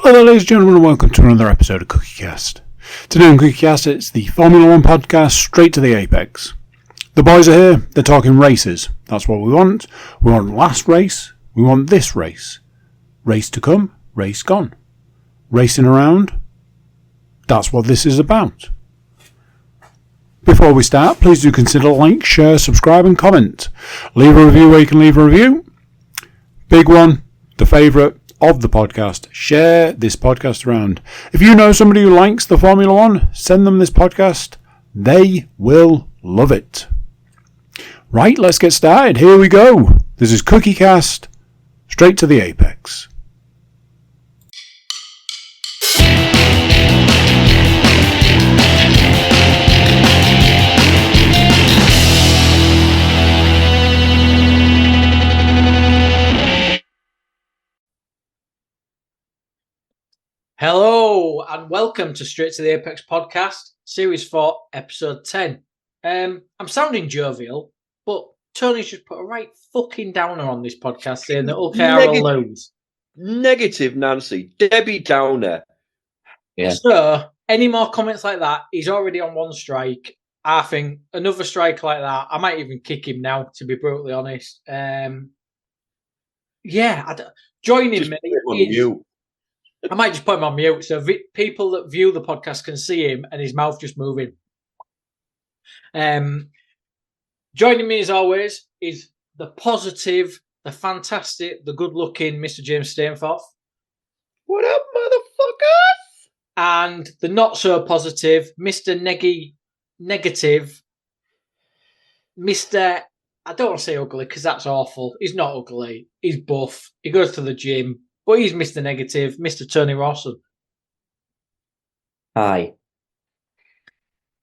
Hello there, ladies and gentlemen, and welcome to another episode of CookieCast. Today on CookieCast, it's the Formula 1 podcast, straight to the apex. The boys are here, they're talking races. That's what we want. We want last race, we want this race. Race to come, race gone. Racing around, that's what this is about. Before we start, please do consider like, share, subscribe and comment. Leave a review where you can leave a review. Big one, the favourite of the podcast. Share this podcast around. If you know somebody who likes the Formula 1, send them this podcast. They will love it. Right, let's get started. Here we go. This is CookieCast, straight to the apex. Hello and welcome to Straight to the Apex podcast, Series 4, Episode 10. I'm sounding jovial, but Tony's just put a right fucking downer on this podcast saying that okay, I will lose. Negative Nancy, Debbie Downer. Yeah. So, any more comments like that, he's already on one strike. I think another strike like that, I might even kick him now, to be brutally honest. Joining me is... I might just put him on mute so people that view the podcast can see him and his mouth just moving. Joining me as always is the positive, the fantastic, the good-looking Mr. James Stainforth. What up, motherfuckers? And the not-so-positive, Mr. Negative, Mr. I don't want to say ugly because that's awful. He's not ugly. He's buff. He goes to the gym. But he's Mr. Negative, Mr. Tony Rawson. Hi.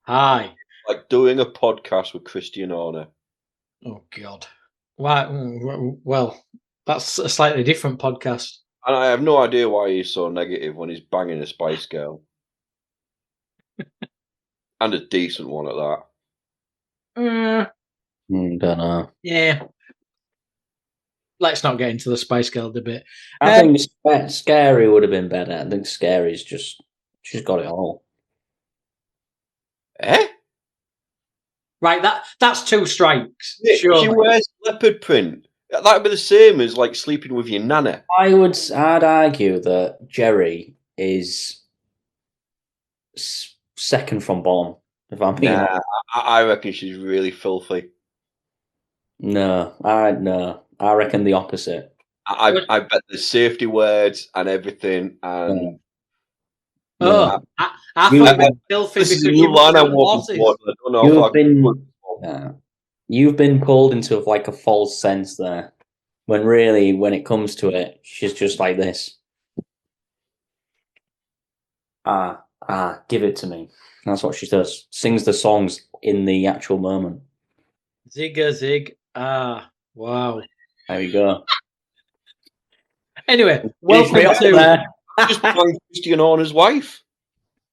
Hi. Like doing a podcast with Christian Horner. Oh, God. Why? Well, that's a slightly different podcast. And I have no idea why he's so negative when he's banging a Spice Girl. And a decent one at that. Don't know. Yeah. Let's not get into the Spice Girl debate. I think Scary would have been better. I think Scary's she's got it all. Eh? Right, that's two strikes. Yeah, sure. she wears leopard print. That would be the same as like sleeping with your nana. I'd argue that Jerry is second from bottom. If I'm being honest. I reckon she's really filthy. No. I reckon the opposite. I bet there's safety words and everying. And I thought you were filthy because you You've been pulled into like a false sense there. When really, when it comes to it, she's just like this. Give it to me. That's what she does. Sings the songs in the actual moment. Zigga zig. Wow. There we go. Anyway, welcome to just Christian Horner's wife.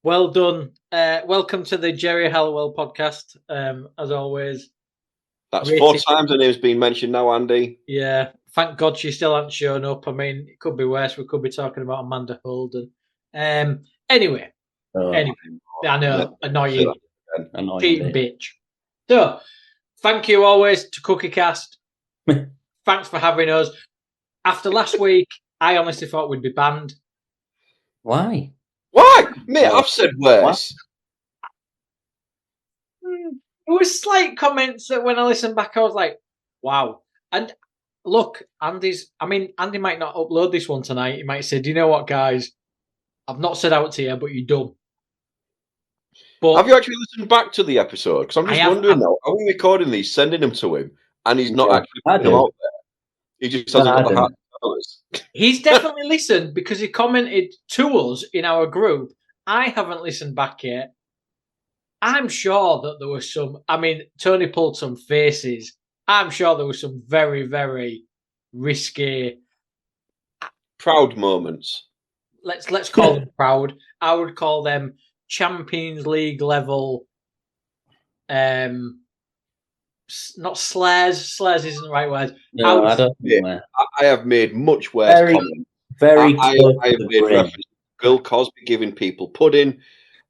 Well done. Welcome to the Jerry Hallowell podcast. As always, that's 4 times her name's been mentioned now, Andy. Yeah, thank God she still hasn't shown up. I mean, it could be worse. We could be talking about Amanda Holden. Anyway, I know, annoying cheating bitch. So, thank you always to CookieCast. Thanks for having us. After last week, I honestly thought we'd be banned. Why? Mate, I've said worse. There was slight comments that when I listened back, I was like, wow. And look, Andy might not upload this one tonight. He might say, do you know what, guys? I've not said out to you, but you're dumb. But have you actually listened back to the episode? Because I'm just wondering now, are we recording these, sending them to him, and he's not actually putting them out there? He just hasn't got the heart to tell us. He's definitely listened because he commented to us in our group. I haven't listened back yet. I'm sure that there was some... I mean, Tony pulled some faces. I'm sure there was some very, very risky... Proud moments. Let's call them proud. I would call them Champions League level... not slares. Slares isn't the right word. No, I don't think I have made much worse comments. Very I have made reference to Bill Cosby giving people pudding.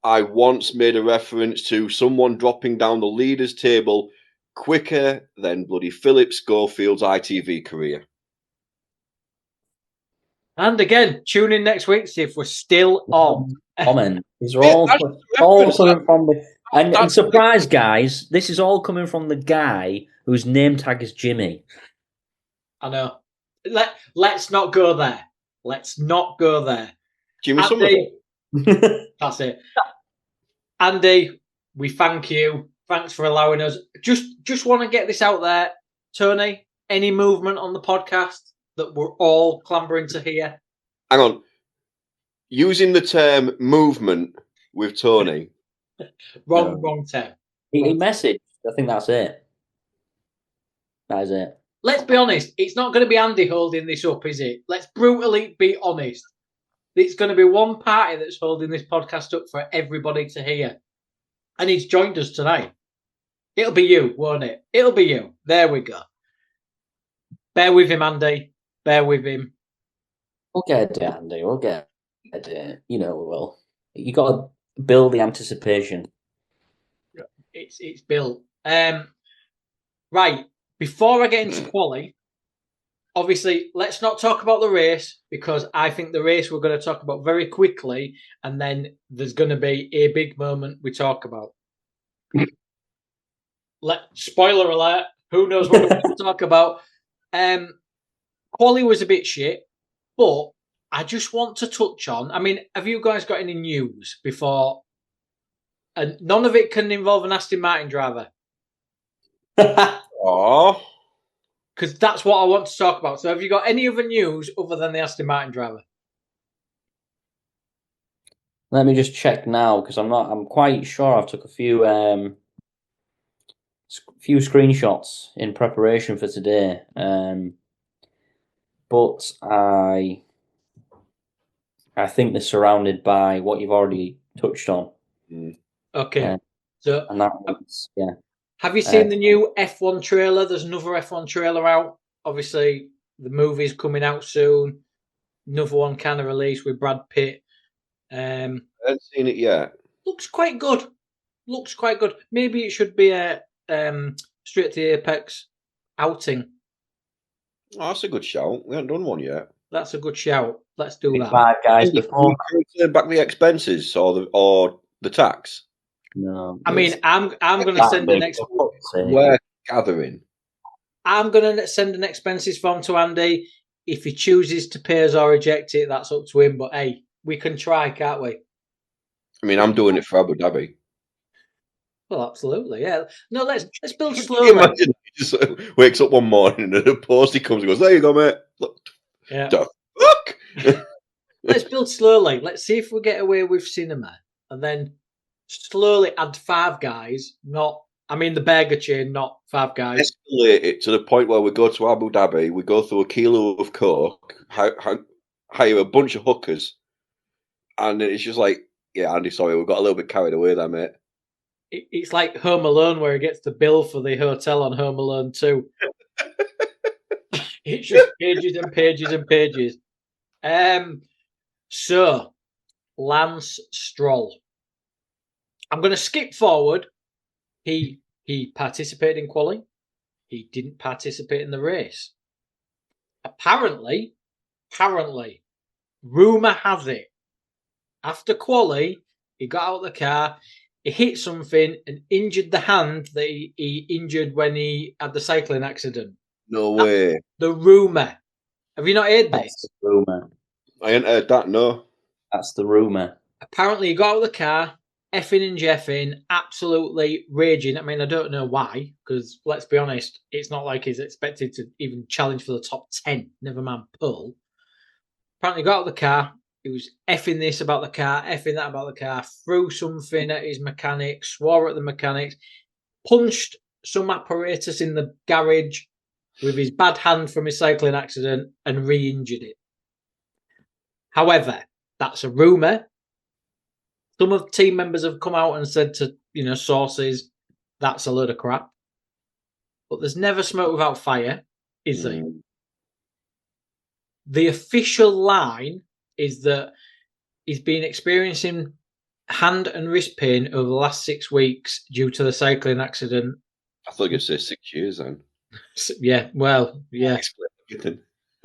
I once made a reference to someone dropping down the leaders' table quicker than bloody Philip Schofield's ITV career. And again, tune in next week, see if we're still on. Comment. These are all coming from the... And surprise, guys, this is all coming from the guy whose name tag is Jimmy. I know. Let's not go there. Let's not go there. Jimmy Somerville. That's it. Andy, we thank you. Thanks for allowing us. Just want to get this out there. Tony, any movement on the podcast that we're all clambering to hear? Hang on. Using the term movement with Tony. Wrong term. He messaged. I think that's it. That is it. Let's be honest. It's not going to be Andy holding this up, is it? Let's brutally be honest. It's going to be one party that's holding this podcast up for everybody to hear. And he's joined us tonight. It'll be you, won't it? It'll be you. There we go. Bear with him, Andy. Bear with him. We'll get it, Andy. We'll get it. You know we will. You got to build the anticipation. It's built. Right. Before I get into quali, obviously, let's not talk about the race because I think the race we're going to talk about very quickly, and then there's going to be a big moment we talk about. Spoiler alert, who knows what we're going to talk about. Quali was a bit shit, but I just want to touch on, I mean, have you guys got any news before? And none of it can involve an Aston Martin driver. Oh. Because that's what I want to talk about. So have you got any other news other than the Aston Martin driver? Let me just check now because I'm quite sure I've took a few screenshots in preparation for today. But I think they're surrounded by what you've already touched on. Okay. And that was, yeah. Have you seen the new F1 trailer? There's another F1 trailer out. Obviously, the movie's coming out soon. Another one kind of released with Brad Pitt. I haven't seen it yet. Looks quite good. Maybe it should be a Straight to the Apex outing. Oh, that's a good shout. We haven't done one yet. That's a good shout. Let's do that. 5 guys before. Can we turn back the expenses or the tax? No. I mean, I'm going to send an We're gathering. I'm going to send an expenses form to Andy. If he chooses to pay us or reject it, that's up to him. But hey, we can try, can't we? I mean, I'm doing it for Abu Dhabi. Well, absolutely, yeah. No, let's build slowly. Imagine he just wakes up one morning and a postie comes and goes, "There you go, mate." Look, yeah. The fuck? Let's build slowly. Let's see if we get away with cinema, and then slowly add 5 guys. The burger chain, not 5 guys. Escalate it to the point where we go to Abu Dhabi, we go through a kilo of coke, hire a bunch of hookers, and it's just like, yeah, Andy, sorry, we got a little bit carried away there, mate. It's like Home Alone, where he gets the bill for the hotel on Home Alone 2. It's just pages and pages and pages. So, Lance Stroll. I'm going to skip forward. He participated in quali. He didn't participate in the race. Apparently, rumour has it, after quali, he got out of the car, he hit something and injured the hand that he injured when he had the cycling accident. No way. That's the rumour. Have you not heard this? That's the rumour. I ain't heard that, no. That's the rumour. Apparently, he got out of the car, effing and jeffing, absolutely raging. I mean, I don't know why, because let's be honest, it's not like he's expected to even challenge for the top 10, never mind pole. Apparently, he got out of the car. He was effing this about the car, effing that about the car, threw something at his mechanic, swore at the mechanics, punched some apparatus in the garage with his bad hand from his cycling accident and re-injured it. However, that's a rumour. Some of the team members have come out and said to, sources, that's a load of crap. But there's never smoke without fire, is there? The official line is that he's been experiencing hand and wrist pain over the last 6 weeks due to the cycling accident. I thought you'd say 6 years then. Yeah, well, yeah.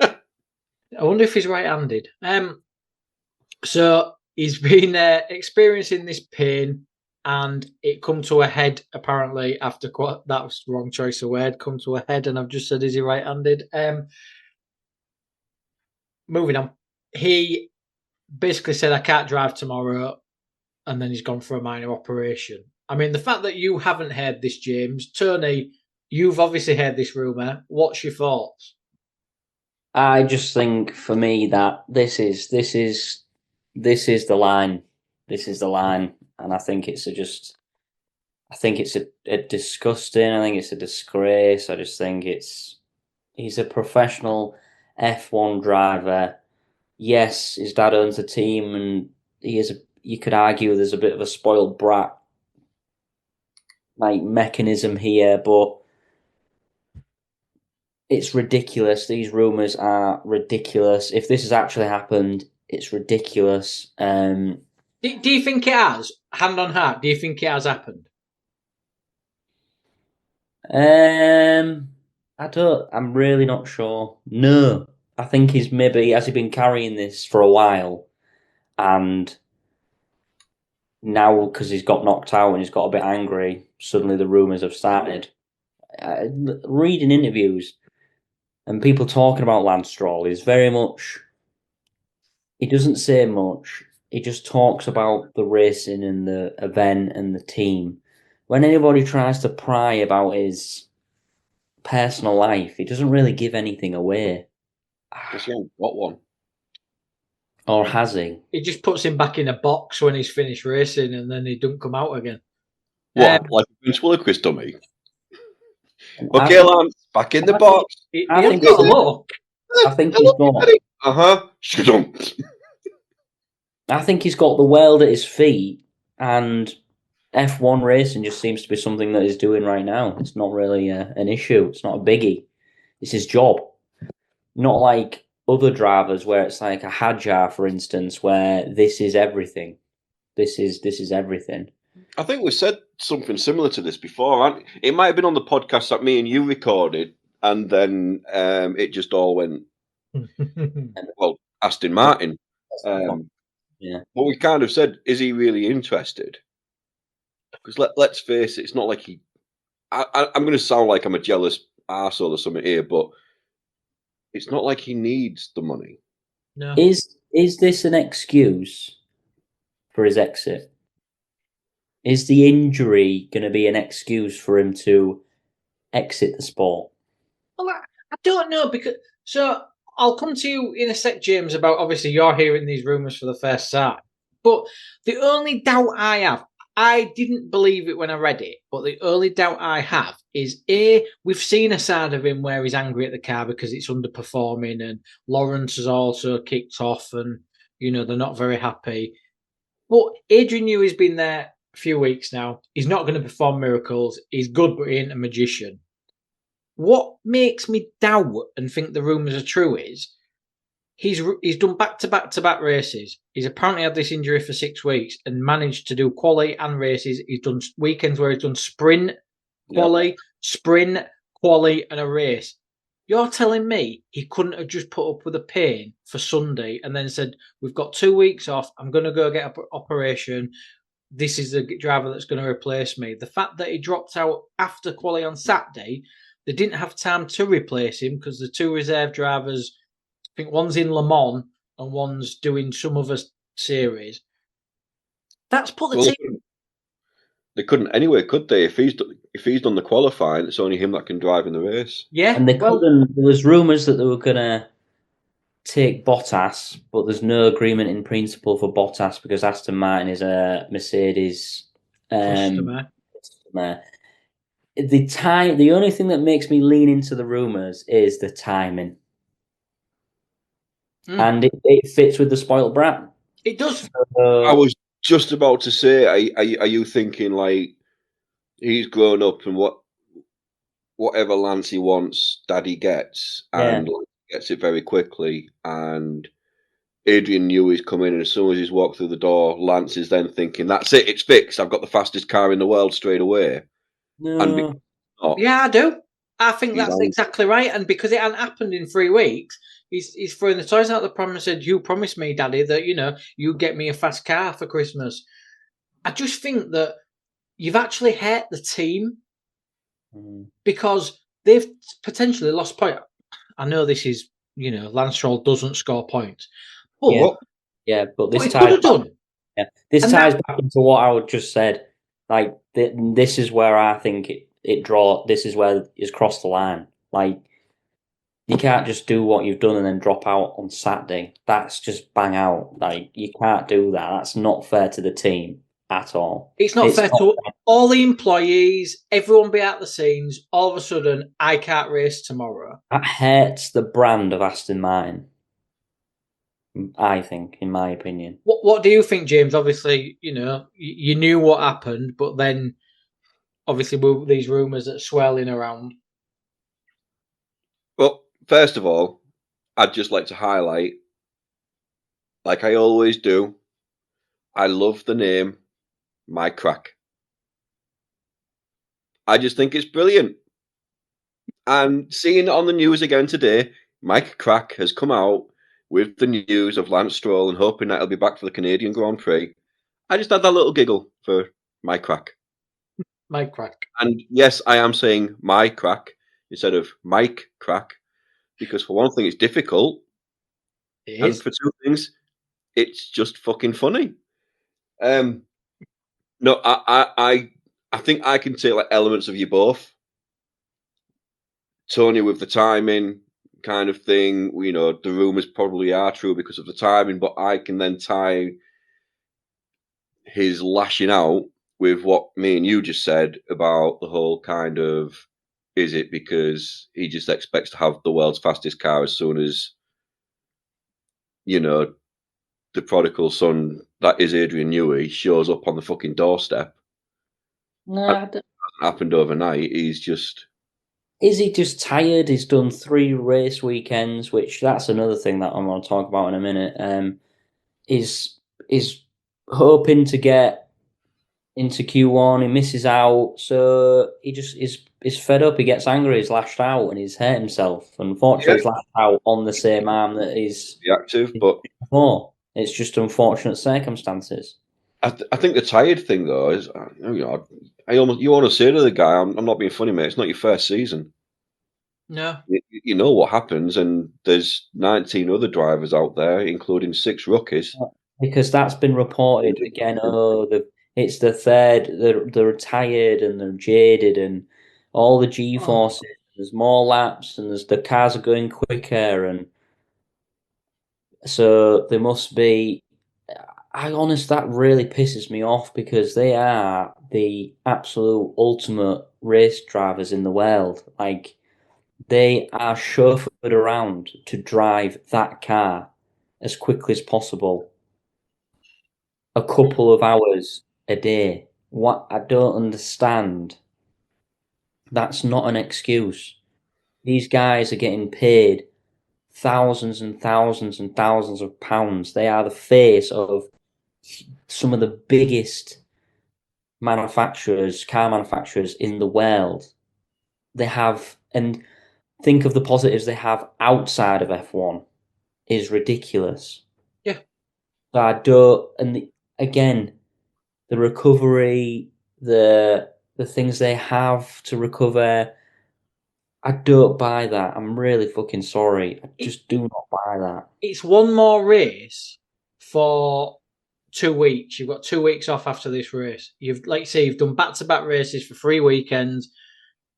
I wonder if he's right-handed. So he's been experiencing this pain, and it come to a head apparently after that was the wrong choice of word. Come to a head, and I've just said, is he right-handed? Moving on, he basically said, I can't drive tomorrow, and then he's gone for a minor operation. I mean, the fact that you haven't heard this, James, Tony, you've obviously heard this rumour. What's your thoughts? I just think for me that this is the line. This is the line, and I think it's a disgusting. I think it's a disgrace. I just think he's a professional F1 driver. Yes, his dad owns the team, and you could argue there's a bit of a spoiled brat mechanism here, but it's ridiculous. These rumours are ridiculous. If this has actually happened, it's ridiculous. Do you think it has? Hand on heart, do you think it has happened? I'm really not sure. No. I think has he been carrying this for a while, and now because he's got knocked out and he's got a bit angry, suddenly the rumours have started. Reading interviews and people talking about Lance Stroll is very much. He doesn't say much. He just talks about the racing and the event and the team. When anybody tries to pry about his personal life, he doesn't really give anything away. Because he ain't got one. Or has he? He just puts him back in a box when he's finished racing, and then he don't come out again. What? Like a Vince Williquist dummy? Okay, Lance, back in the box. I think he's got. I think he's got. I think he's got the world at his feet, and F1 racing just seems to be something that he's doing right now. It's not really an issue. It's not a biggie. It's his job. Not like other drivers where it's like a Hadjar, for instance, where this is everything. This is everything. I think we said something similar to this before. It might have been on the podcast that me and you recorded, and then it just all went. Well, Aston Martin. Yeah. But we kind of said, is he really interested? Because let's face it, it's not like he. I'm going to sound like I'm a jealous arsehole or something here, but it's not like he needs the money. No. Is this an excuse for his exit? Is the injury going to be an excuse for him to exit the sport? Well, I don't know, because I'll come to you in a sec, James, about obviously you're hearing these rumours for the first time. But the only doubt I have, I didn't believe it when I read it, but the only doubt I have is, we've seen a side of him where he's angry at the car because it's underperforming, and Lawrence has also kicked off, and, they're not very happy. But Adrian Newey's been there a few weeks now. He's not going to perform miracles. He's good, but he ain't a magician. What makes me doubt and think the rumours are true is he's done back-to-back races. He's apparently had this injury for 6 weeks and managed to do quali and races. He's done weekends where he's done sprint, quali, and a race. You're telling me he couldn't have just put up with the pain for Sunday and then said, we've got 2 weeks off, I'm going to go get an operation, this is the driver that's going to replace me. The fact that he dropped out after quali on Saturday, they didn't have time to replace him because the 2 reserve drivers, I think one's in Le Mans and one's doing some other series. That's put the team. They couldn't anyway, could they? If he's done the qualifying, it's only him that can drive in the race. Yeah, and they couldn't. There was rumours that they were going to take Bottas, but there's no agreement in principle for Bottas because Aston Martin is a Mercedes customer. The only thing that makes me lean into the rumours is the timing. And it fits with the spoiled brat. It does. I was just about to say, are you thinking like he's grown up and whatever Lance he wants, Daddy gets, and gets it very quickly, and Adrian Newey's come in, and as soon as he's walked through the door, Lance is then thinking, "That's it, it's fixed. I've got the fastest car in the world straight away." No. Yeah, I do. I think that's exactly right. And because it hadn't happened in 3 weeks, he's throwing the toys out the pram and said, "You promised me, Daddy, that you get me a fast car for Christmas." I just think that you've actually hurt the team because they've potentially lost point. I know this is, Lance Stroll doesn't score points. But, but this ties back, this ties back into what I just said. Like, this is where I think this is where it's crossed the line. Like, you can't just do what you've done and then drop out on Saturday. That's just bang out. Like, you can't do that. That's not fair to the team at all. It's not fair to all the employees, everyone be at the scenes. All of a sudden, I can't race tomorrow. That hurts the brand of Aston Martin, I think, in my opinion. What do you think, James? Obviously, you knew what happened, but then obviously these rumours that are swirling around. Well, first of all, I'd just like to highlight, like I always do, I love the name Mike Crack. I just think it's brilliant. And seeing it on the news again today, Mike Crack has come out with the news of Lance Stroll and hoping that he'll be back for the Canadian Grand Prix. I just had that little giggle for Mike Crack. Mike Crack. And yes, I am saying my crack instead of Mike Crack, because for one thing, it's difficult. And for two things, it's just fucking funny. No, I think I can take like elements of you both. Tony with the timing kind of thing, the rumours probably are true because of the timing, but I can then tie his lashing out with what me and you just said about the whole kind of, is it because he just expects to have the world's fastest car as soon as, the prodigal son, that is Adrian Newey, shows up on the fucking doorstep. No, that hasn't happened overnight. He's just... Is he just tired? He's done 3 race weekends, which that's another thing that I'm going to talk about in a minute. Is hoping to get into Q1, he misses out, so he just is fed up. He gets angry, he's lashed out, and he's hurt himself. Unfortunately, he's lashed out on the same arm that he's reactive, but it's just unfortunate circumstances. I think the tired thing though is, you want to say to the guy, I'm not being funny, mate. It's not your first season. No, you know what happens, and there's 19 other drivers out there, including 6 rookies. Because that's been reported again. It's the third. They're tired and they're jaded, and all the G forces. There's more laps, and the cars are going quicker, and so they must be. That really pisses me off because they are the absolute ultimate race drivers in the world. Like, they are chauffeured around to drive that car as quickly as possible. A couple of hours a day. What I don't understand. That's not an excuse. These guys are getting paid thousands and thousands and thousands of pounds. They are the face of some of the biggest car manufacturers in the world. They have, and think of the positives they have outside of F1 is ridiculous. Yeah. So I don't, and again, the recovery, the things they have to recover, I don't buy that. I'm really fucking sorry. I just do not buy that. It's one more race for 2 weeks. You've got 2 weeks off after this race. You've done back-to-back races for 3 weekends.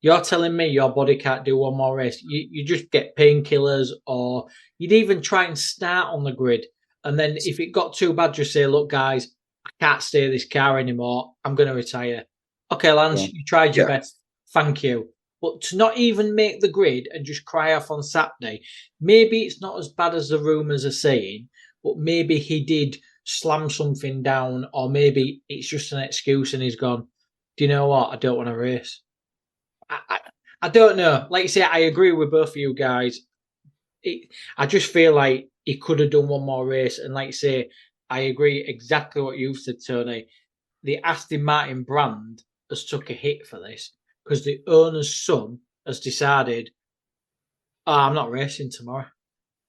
You're telling me your body can't do one more race. You just get painkillers, or you'd even try and start on the grid. And then if it got too bad, just say, look, guys, I can't stay in this car anymore. I'm going to retire. Okay, Lance, you tried your best. Thank you. But to not even make the grid and just cry off on Saturday, maybe it's not as bad as the rumours are saying, but maybe he did slam something down, or maybe it's just an excuse and he's gone, do you know what? I don't want to race. I don't know. Like you say, I agree with both of you guys. I just feel like he could have done one more race. And like you say, I agree exactly what you've said, Tony. The Aston Martin brand has took a hit for this because the owner's son has decided, I'm not racing tomorrow.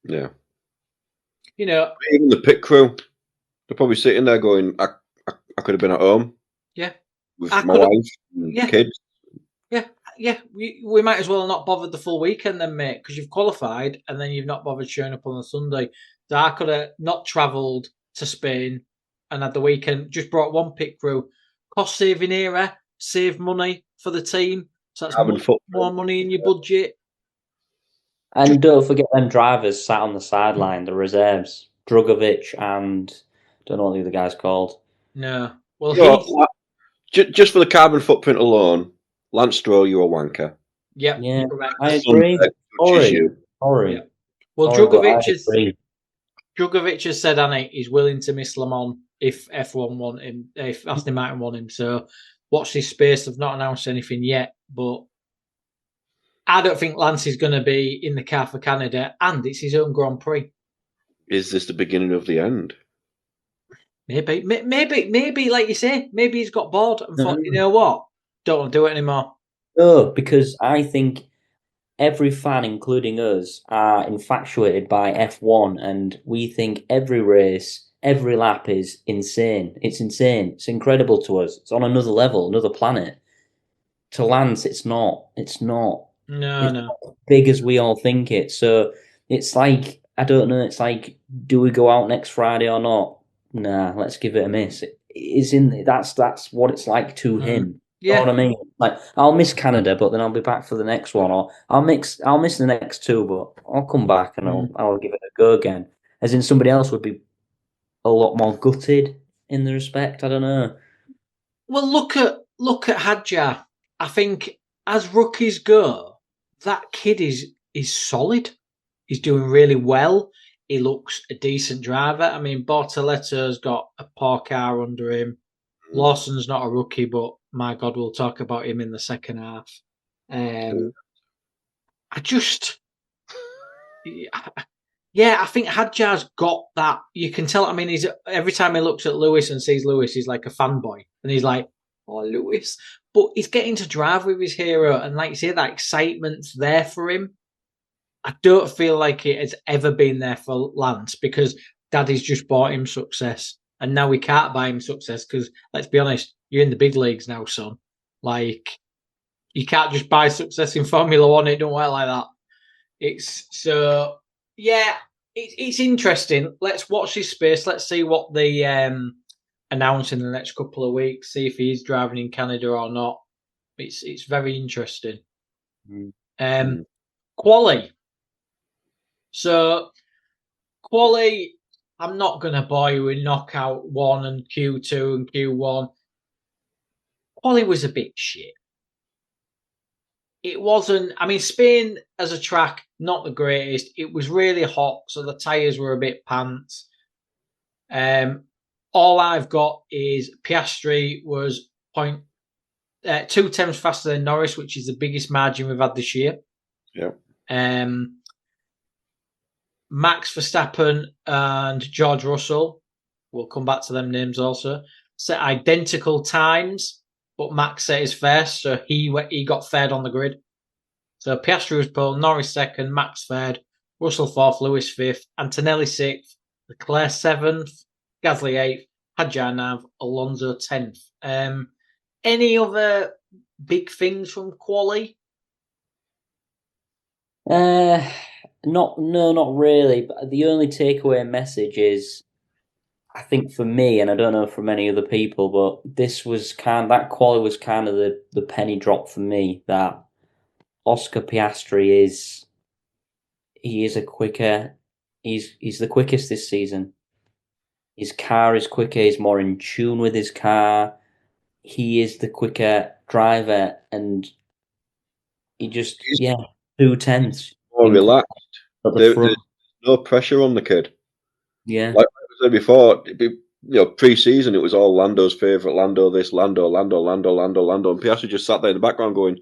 Yeah. Even the pit crew, they're probably sitting there going, I could have been at home. Yeah. With my wife and kids. Yeah. We might as well have not bothered the full weekend then, mate, because you've qualified and then you've not bothered showing up on a Sunday. So I could have not travelled to Spain and had the weekend, just brought one pit crew. Cost saving era, save money for the team. So that's more money in your budget. And don't forget them drivers sat on the sideline, the reserves, Drugovic and don't know what the other guy's called. No. Well, just for the carbon footprint alone, Lance Stroll, you're a wanker. Yep, yeah, I agree. Sorry. Yeah. Well, Drugovic has said, Annie, he's willing to miss Le Mans if F1 want him, if Aston Martin want him. So watch this space. They've not announced anything yet, but I don't think Lance is going to be in the car for Canada, and it's his own Grand Prix. Is this the beginning of the end? Maybe, like you say, maybe he's got bored and thought, you know what, don't want to do it anymore. No, because I think every fan, including us, are infatuated by F1, and we think every race, every lap is insane. It's insane. It's incredible to us. It's on another level, another planet. To Lance, it's not. It's not. No. Not as big as we all think it. So it's like, I don't know, it's like, do we go out next Friday or not? Nah, let's give it a miss. That's what it's like to him. Yeah. You know what I mean? Like, I'll miss Canada, but then I'll be back for the next one, or I'll miss the next two, but I'll come back and I'll give it a go again. As in, somebody else would be a lot more gutted in the respect. I don't know. Well, look at Hadjar. I think as rookies go, that kid is solid. He's doing really well. He looks a decent driver. I mean, Bortoletto's got a poor car under him. Lawson's not a rookie, but my God, we'll talk about him in the second half. I think Hadjar's got that. You can tell. I mean, every time he looks at Lewis and sees Lewis, he's like a fanboy, and he's like, "Oh, Lewis!" But he's getting to drive with his hero, and like you say, that excitement's there for him. I don't feel like it has ever been there for Lance because Daddy's just bought him success. And now we can't buy him success because, let's be honest, you're in the big leagues now, son. Like, you can't just buy success in Formula One. It don't work like that. It's interesting. Let's watch this space. Let's see what they announce in the next couple of weeks. See if he's driving in Canada or not. It's very interesting. Quali. So, Quali, I'm not going to bore you with knockout 1 and Q2 and Q1. Quali was a bit shit. It wasn't, I mean, Spain as a track, not the greatest. It was really hot, so the tyres were a bit pants. All I've got is Piastri was 0.2 faster than Norris, which is the biggest margin we've had this year. Yeah. Max Verstappen and George Russell, we'll come back to them names also, set identical times, but Max set his first, so he got third on the grid. So Piastri was pole, Norris second, Max third, Russell fourth, Lewis fifth, Antonelli sixth, Leclerc seventh, Gasly eighth, Hadjar ninth, Alonso 10th. Any other big things from Quali? Not really. But the only takeaway message is, I think for me, and I don't know for many other people, but that Quali was kind of the penny drop for me. That Oscar Piastri is the quickest this season. His car is quicker. He's more in tune with his car. He is the quicker driver, and he just 2/10. More relaxed. There's no pressure on the kid. Yeah. Like I said before, pre-season it was all Lando's favourite, Lando this, Lando, and Piastri just sat there in the background going,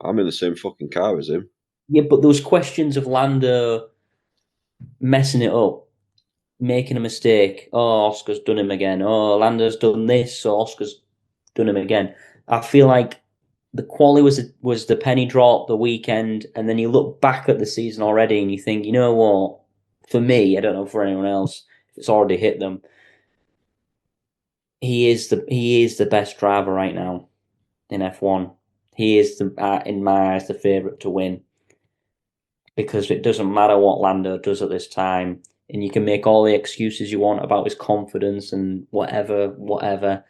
I'm in the same fucking car as him. Yeah, but those questions of Lando messing it up, making a mistake. Oh, Oscar's done him again. Oh, Lando's done this, so Oscar's done him again. I feel like the quality was the penny drop the weekend, and then you look back at the season already and you think, you know what? For me, I don't know for anyone else, it's already hit them. He is the best driver right now in F1. He is in my eyes the favourite to win, because it doesn't matter what Lando does at this time, and you can make all the excuses you want about his confidence and whatever.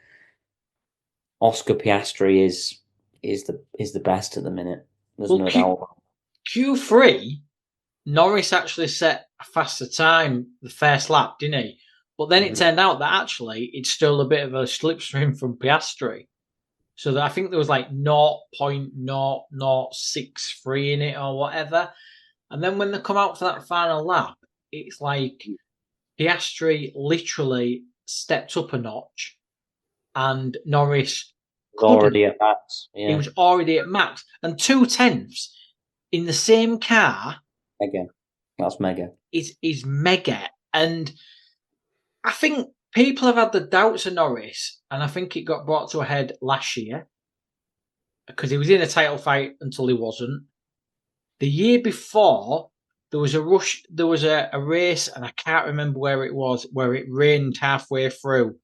Oscar Piastri is the best at the minute. There's no doubt. Q3, Norris actually set a faster time the first lap, didn't he? But then it turned out that actually it's still a bit of a slipstream from Piastri. So that I think there was like 0.0063 in it or whatever. And then when they come out for that final lap, it's like Piastri literally stepped up a notch and Norris was already at max. Yeah. He was already at max. And 0.2 in the same car. Mega. That's mega. Is mega. And I think people have had the doubts of Norris, and I think it got brought to a head last year because he was in a title fight until he wasn't. The year before, there was a rush. There was a race, and I can't remember where it was, where it rained halfway through,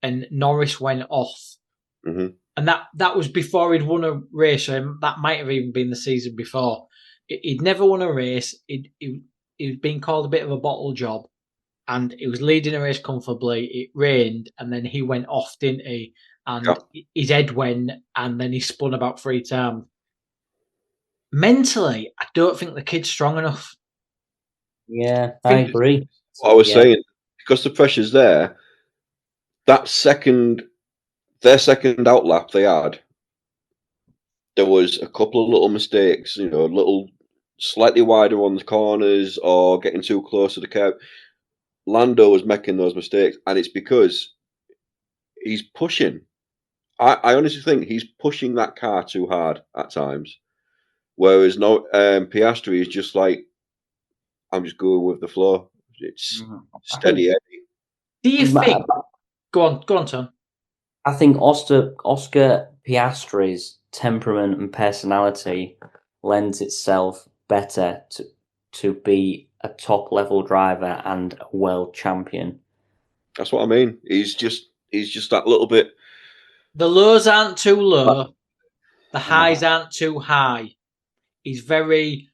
and Norris went off. Mm-hmm. And that was before he'd won a race. So that might have even been the season before. He'd never won a race. He'd been called a bit of a bottle job, and he was leading a race comfortably. It rained, and then he went off, didn't he? And his head went, and then he spun about 3 times. Mentally, I don't think the kid's strong enough. Yeah, I agree. What I was saying, because the pressure's there, their second outlap they had, there was a couple of little mistakes, a little slightly wider on the corners or getting too close to the curb. Lando was making those mistakes, and it's because he's pushing. I honestly think he's pushing that car too hard at times. Whereas Piastri is just like, I'm just going with the flow. It's steady Eddie. Do you think? Go on, Tom. I think Oscar Piastri's temperament and personality lends itself better to be a top level driver and a world champion. That's what I mean. He's just that little bit. The lows aren't too low. The highs aren't too high. He's very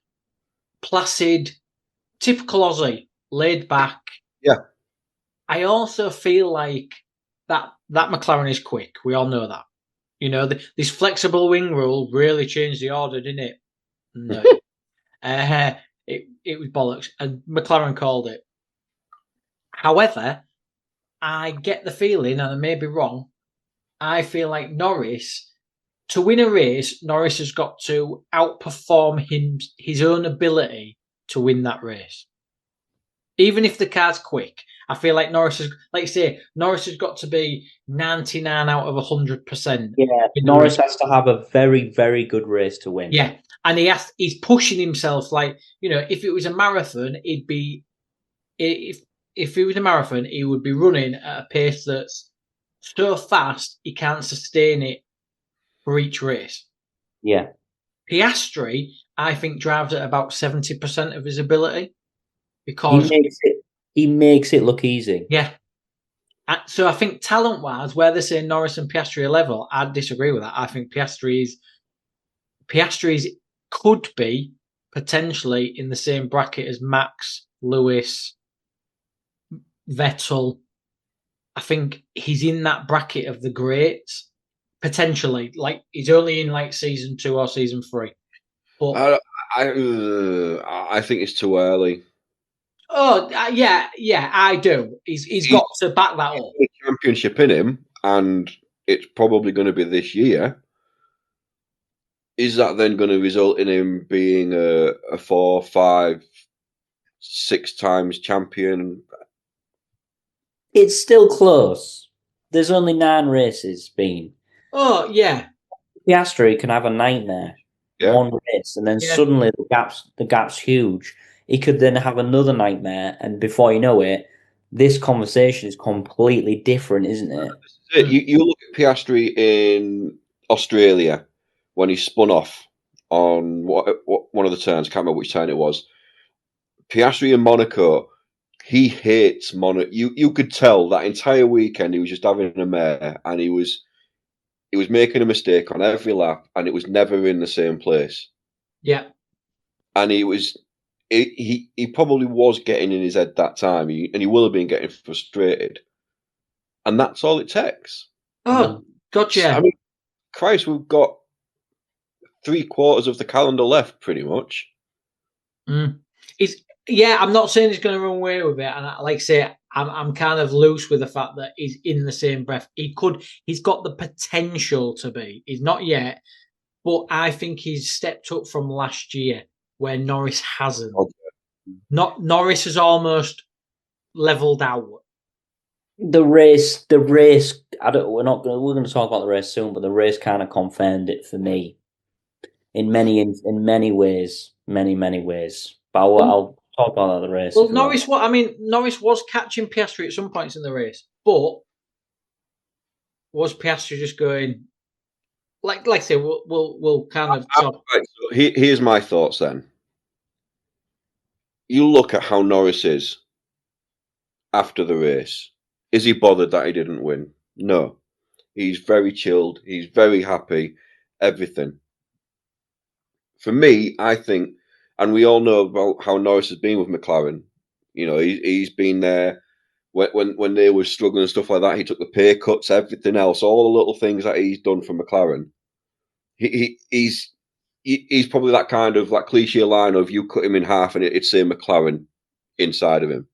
placid, typical Aussie, laid back. Yeah. I also feel like that McLaren is quick. We all know that. This flexible wing rule really changed the order, didn't it? No. It was bollocks, and McLaren called it. However, I get the feeling, and I may be wrong, I feel like Norris, to win a race, Norris has got to outperform his own ability to win that race. Even if the car's quick, I feel like Norris has got to be 99 out of 100%. Yeah, Norris has to have a very, very good race to win. Yeah, and he's pushing himself. Like, if it was a marathon, if it was a marathon, he would be running at a pace that's so fast he can't sustain it for each race. Yeah. Piastri, I think, drives at about 70% of his ability because he makes it look easy. Yeah. So I think talent-wise, where they say Norris and Piastri are level, I'd disagree with that. I think Piastri's could be potentially in the same bracket as Max, Lewis, Vettel. I think he's in that bracket of the greats, potentially. Like, he's only in like season 2 or season 3. But I think it's too early. Oh, yeah, I do. He's got to back that up. A championship in him, and it's probably going to be this year. Is that then going to result in him being a 4, 5, 6 times champion? It's still close. There's only 9 races been. Oh, yeah. Piastri can have a nightmare. Yeah. One race, and then suddenly the gap's huge. he could then have another nightmare, and before you know it, this conversation is completely different, isn't it? You look at Piastri in Australia when he spun off on what one of the turns, can't remember which turn it was. Piastri in Monaco, he hates Monaco. You could tell that entire weekend he was just having a mare, and he was making a mistake on every lap, and it was never in the same place. Yeah, and he probably was getting in his head that time, and he will have been getting frustrated, and that's all it takes. Oh, gotcha. I mean, Christ, we've got 3/4 of the calendar left, pretty much. I'm not saying he's going to run away with it, and like I say, I'm kind of loose with the fact that he's in the same breath. He's got the potential to be. He's not yet, but I think he's stepped up from last year where Norris hasn't. Okay. Norris has almost leveled out. The race. We're going to talk about the race soon, but the race kind of confirmed it for me in many ways. But I'll talk about the race. Well, Norris was catching Piastri at some points in the race, but was Piastri just going like I say? We'll kind of talk. Right, so here's my thoughts then. You look at how Norris is after the race. Is he bothered that he didn't win? No. He's very chilled. He's very happy. Everything. For me, I think, and we all know about how Norris has been with McLaren. You know, he's been there when they were struggling and stuff like that. He took the pay cuts, everything else, all the little things that he's done for McLaren. He's probably that kind of like cliche line of you cut him in half and it'd say McLaren inside of him.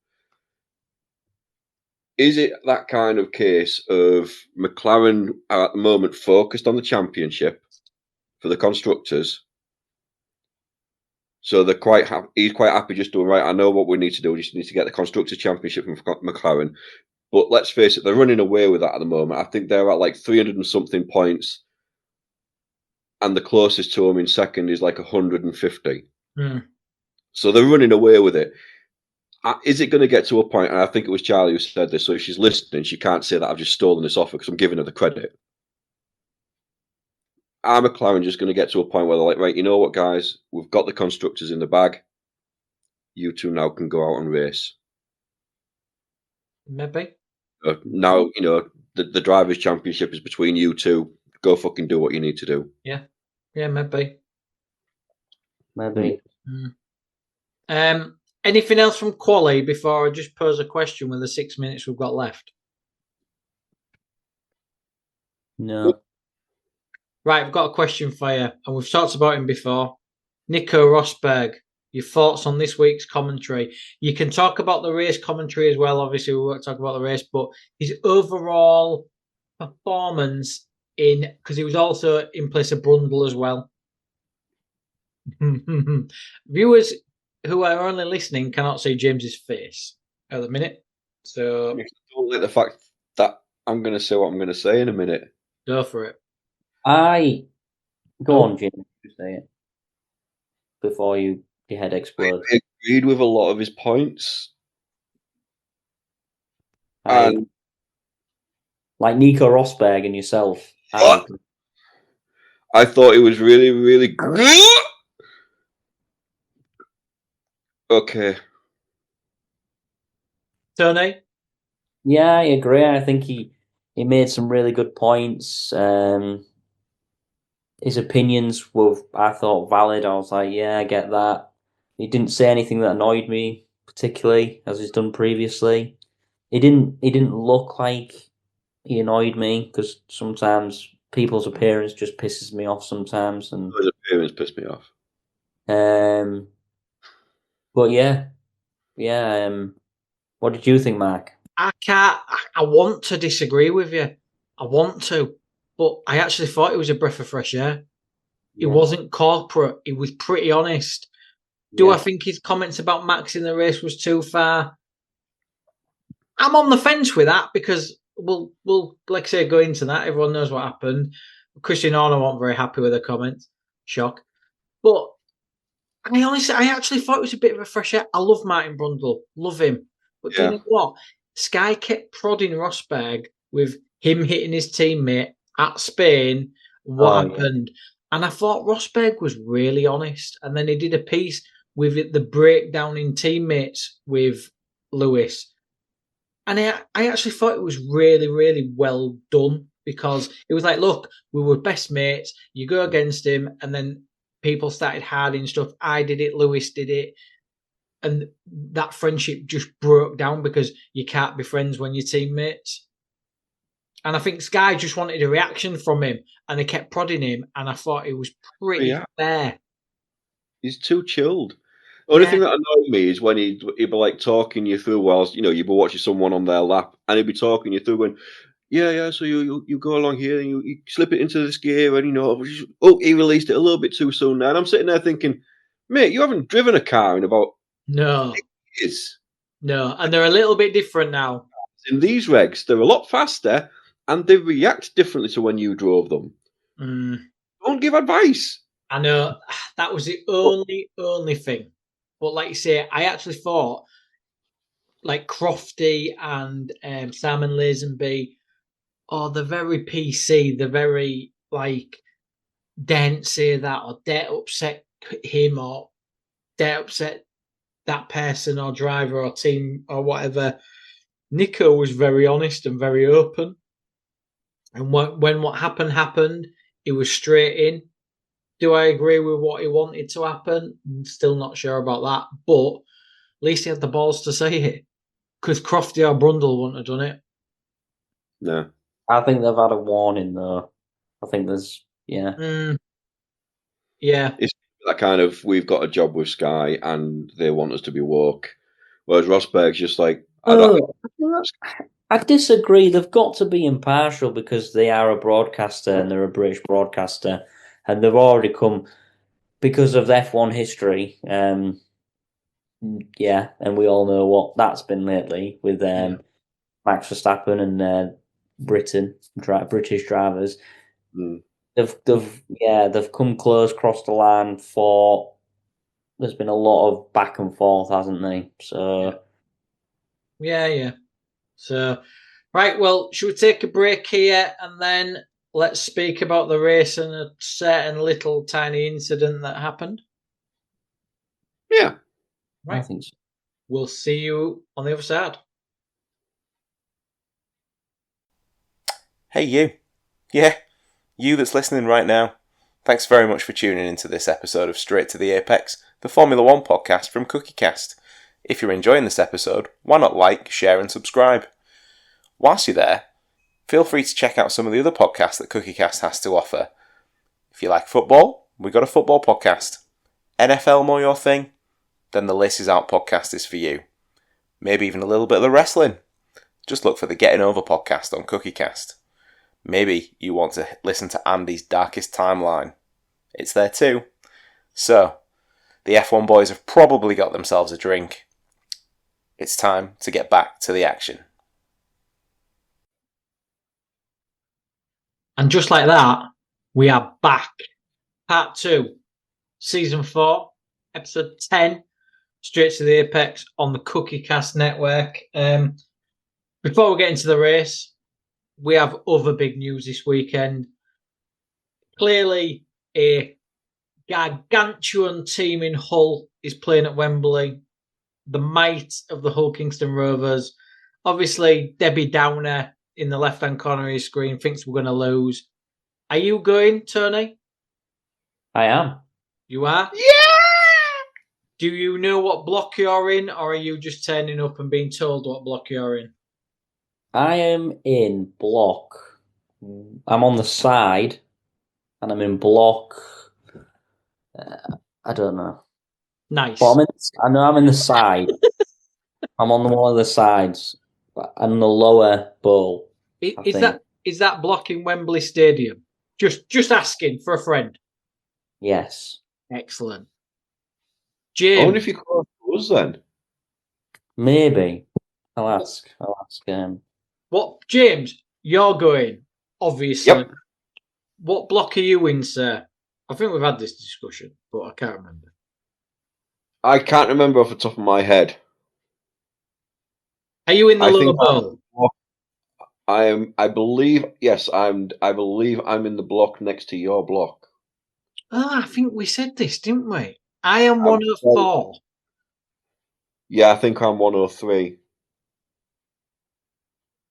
Is it that kind of case of McLaren are at the moment focused on the championship for the constructors? So they're quite happy. He's quite happy just doing, right, I know what we need to do. We just need to get the constructors championship from McLaren. But let's face it, they're running away with that at the moment. I think they're at like 300 and something points. And the closest to him in second is like 150. So they're running away with it. Is it going to get to a point, and I think it was Charlie who said this, so if she's listening, she can't say that I've just stolen this offer because I'm giving her the credit. Are McLaren just going to get to a point where they're like, right, you know what, guys, we've got the constructors in the bag. You two now can go out and race. Maybe. Now, you know, the Drivers' Championship is between you two. Go fucking do what you need to do. Yeah, maybe. Anything else from Quali before I just pose a question with the 6 minutes we've got left? No. Right, I've got a question for you, and we've talked about him before. Nico Rosberg, your thoughts on this week's commentary? You can talk about the race commentary as well. Obviously, we won't talk about the race, but his overall performance because he was also in place of Brundle as well. Viewers who are only listening cannot see James's face at the minute. So don't like the fact that I'm going to say what I'm going to say in a minute. Go for it. Go on, Jim. Say it before your head explodes. I agreed with a lot of his points. Like Nico Rosberg and yourself. I thought it was really, really good. Okay. Tony? Yeah, I agree. I think he made some really good points. His opinions were, I thought, valid. I was like, yeah, I get that. He didn't say anything that annoyed me particularly, as he's done previously. He didn't look like he annoyed me, because sometimes people's appearance just pisses me off sometimes. And his appearance pissed me off. But yeah. What did you think, Mark? I want to disagree with you. I want to. But I actually thought it was a breath of fresh air. It wasn't corporate. It was pretty honest. Do I think his comments about Max in the race was too far? I'm on the fence with that, because we'll like I say, go into that. Everyone knows what happened. Christian Horner wasn't very happy with the comments. Shock. But I actually thought it was a bit of a fresh air. I love Martin Brundle, love him, but do you know what? Sky kept prodding Rosberg with him hitting his teammate at Spain. What happened? And I thought Rosberg was really honest. And then he did a piece with the breakdown in teammates with Lewis. And I actually thought it was really, really well done, because it was like, look, we were best mates. You go against him, and then people started harding stuff. I did it, Lewis did it. And that friendship just broke down because you can't be friends when you're teammates. And I think Sky just wanted a reaction from him, and they kept prodding him, and I thought it was pretty fair. He's too chilled. The only thing that annoyed me is when he'd be like talking you through whilst, you'd be watching someone on their lap, and he'd be talking you through going, so you go along here and you slip it into this gear, and he released it a little bit too soon now. And I'm sitting there thinking, mate, you haven't driven a car in about 8 years. No, and they're a little bit different now. In these regs, they're a lot faster, and they react differently to when you drove them. Don't give advice. I know, that was the only thing. But like you say, I actually thought, like Crofty and Simon Lazenby, they're very PC. They're very, like, daren't say that, or dare upset him, or dare upset that person or driver or team or whatever. Nico was very honest and very open. And when what happened, he was straight in. Do I agree with what he wanted to happen? Still not sure about that. But at least he had the balls to say it. Because Crofty or Brundle wouldn't have done it. No. I think they've had a warning, though. I think there's, Yeah. It's that kind of, we've got a job with Sky and they want us to be woke. Whereas Rosberg's just like, I disagree. They've got to be impartial because they are a broadcaster and they're a British broadcaster. And they've already come, because of F1 history, and we all know what that's been lately with Max Verstappen and British drivers. They've come close, crossed the line, fought. There's been a lot of back and forth, hasn't they? So yeah. So right, well, should we take a break here and then let's speak about the race and a certain little tiny incident that happened? Yeah. Right. I think so. We'll see you on the other side. Hey, you. Yeah, you that's listening right now. Thanks very much for tuning into this episode of Straight to the Apex, the Formula One podcast from CookieCast. If you're enjoying this episode, why not like, share and subscribe? Whilst you're there, feel free to check out some of the other podcasts that CookieCast has to offer. If you like football, we've got a football podcast. NFL more your thing? Then the Laces Out podcast is for you. Maybe even a little bit of the wrestling. Just look for the Getting Over podcast on CookieCast. Maybe you want to listen to Andy's Darkest Timeline. It's there too. So, the F1 boys have probably got themselves a drink. It's time to get back to the action. And just like that, we are back. Part 2, Season 4, Episode 10, Straight to the Apex on the CookieCast network. Before we get into the race, we have other big news this weekend. Clearly, a gargantuan team in Hull is playing at Wembley. The might of the Hull Kingston Rovers. Obviously, Debbie Downer in the left-hand corner of your screen thinks we're going to lose. Are you going, Tony? I am. You are? Yeah! Do you know what block you're in, or are you just turning up and being told what block you're in? I am in block. I'm on the side, and I'm in block. I don't know. Nice. But I know I'm in the side. I'm on one of the sides. I'm the lower bowl. Is that blocking Wembley Stadium? Just asking for a friend. Yes. Excellent. James. I wonder if you call us then. Maybe. I'll ask. What, James? You're going, obviously. Yep. What block are you in, sir? I think we've had this discussion, but I can't remember. I can't remember off the top of my head. Are you in the lower bowl? I believe yes. I believe I'm in the block next to your block. Oh, I think we said this, didn't we? I am 104. Yeah, I think I'm 103.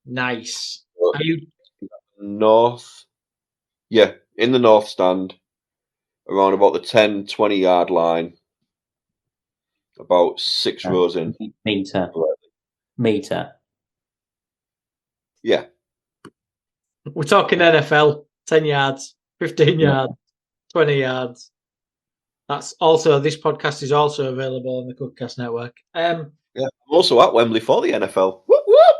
Nice. Are you north? Yeah, in the north stand, around about the 10, 20 yard line, about 6 rows in. Meter. Yeah. We're talking NFL, 10 yards, 15 yards, 20 yards. That's also, this podcast is also available on the Cookcast Network. Yeah, I'm also at Wembley for the NFL. Whoop, whoop.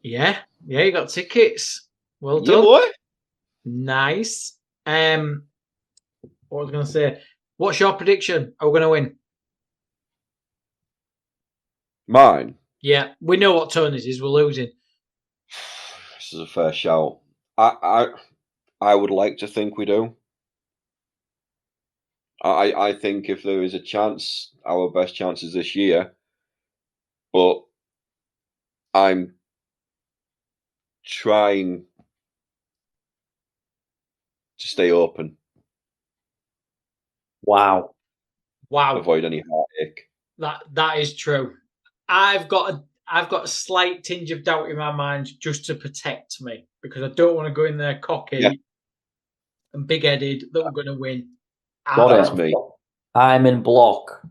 Yeah, you got tickets. Well done. Yeah, boy. Nice. What was I going to say? What's your prediction? Are we going to win? Mine? Yeah, we know what Tony's is. We're losing. This is a fair shout. I would like to think we do. I think if there is a chance, our best chances this year. But I'm trying to stay open. Wow. Avoid any heartache. That is true. I've got a slight tinge of doubt in my mind just to protect me, because I don't want to go in there cocky and big-headed that we're going to win. That's me. I'm in block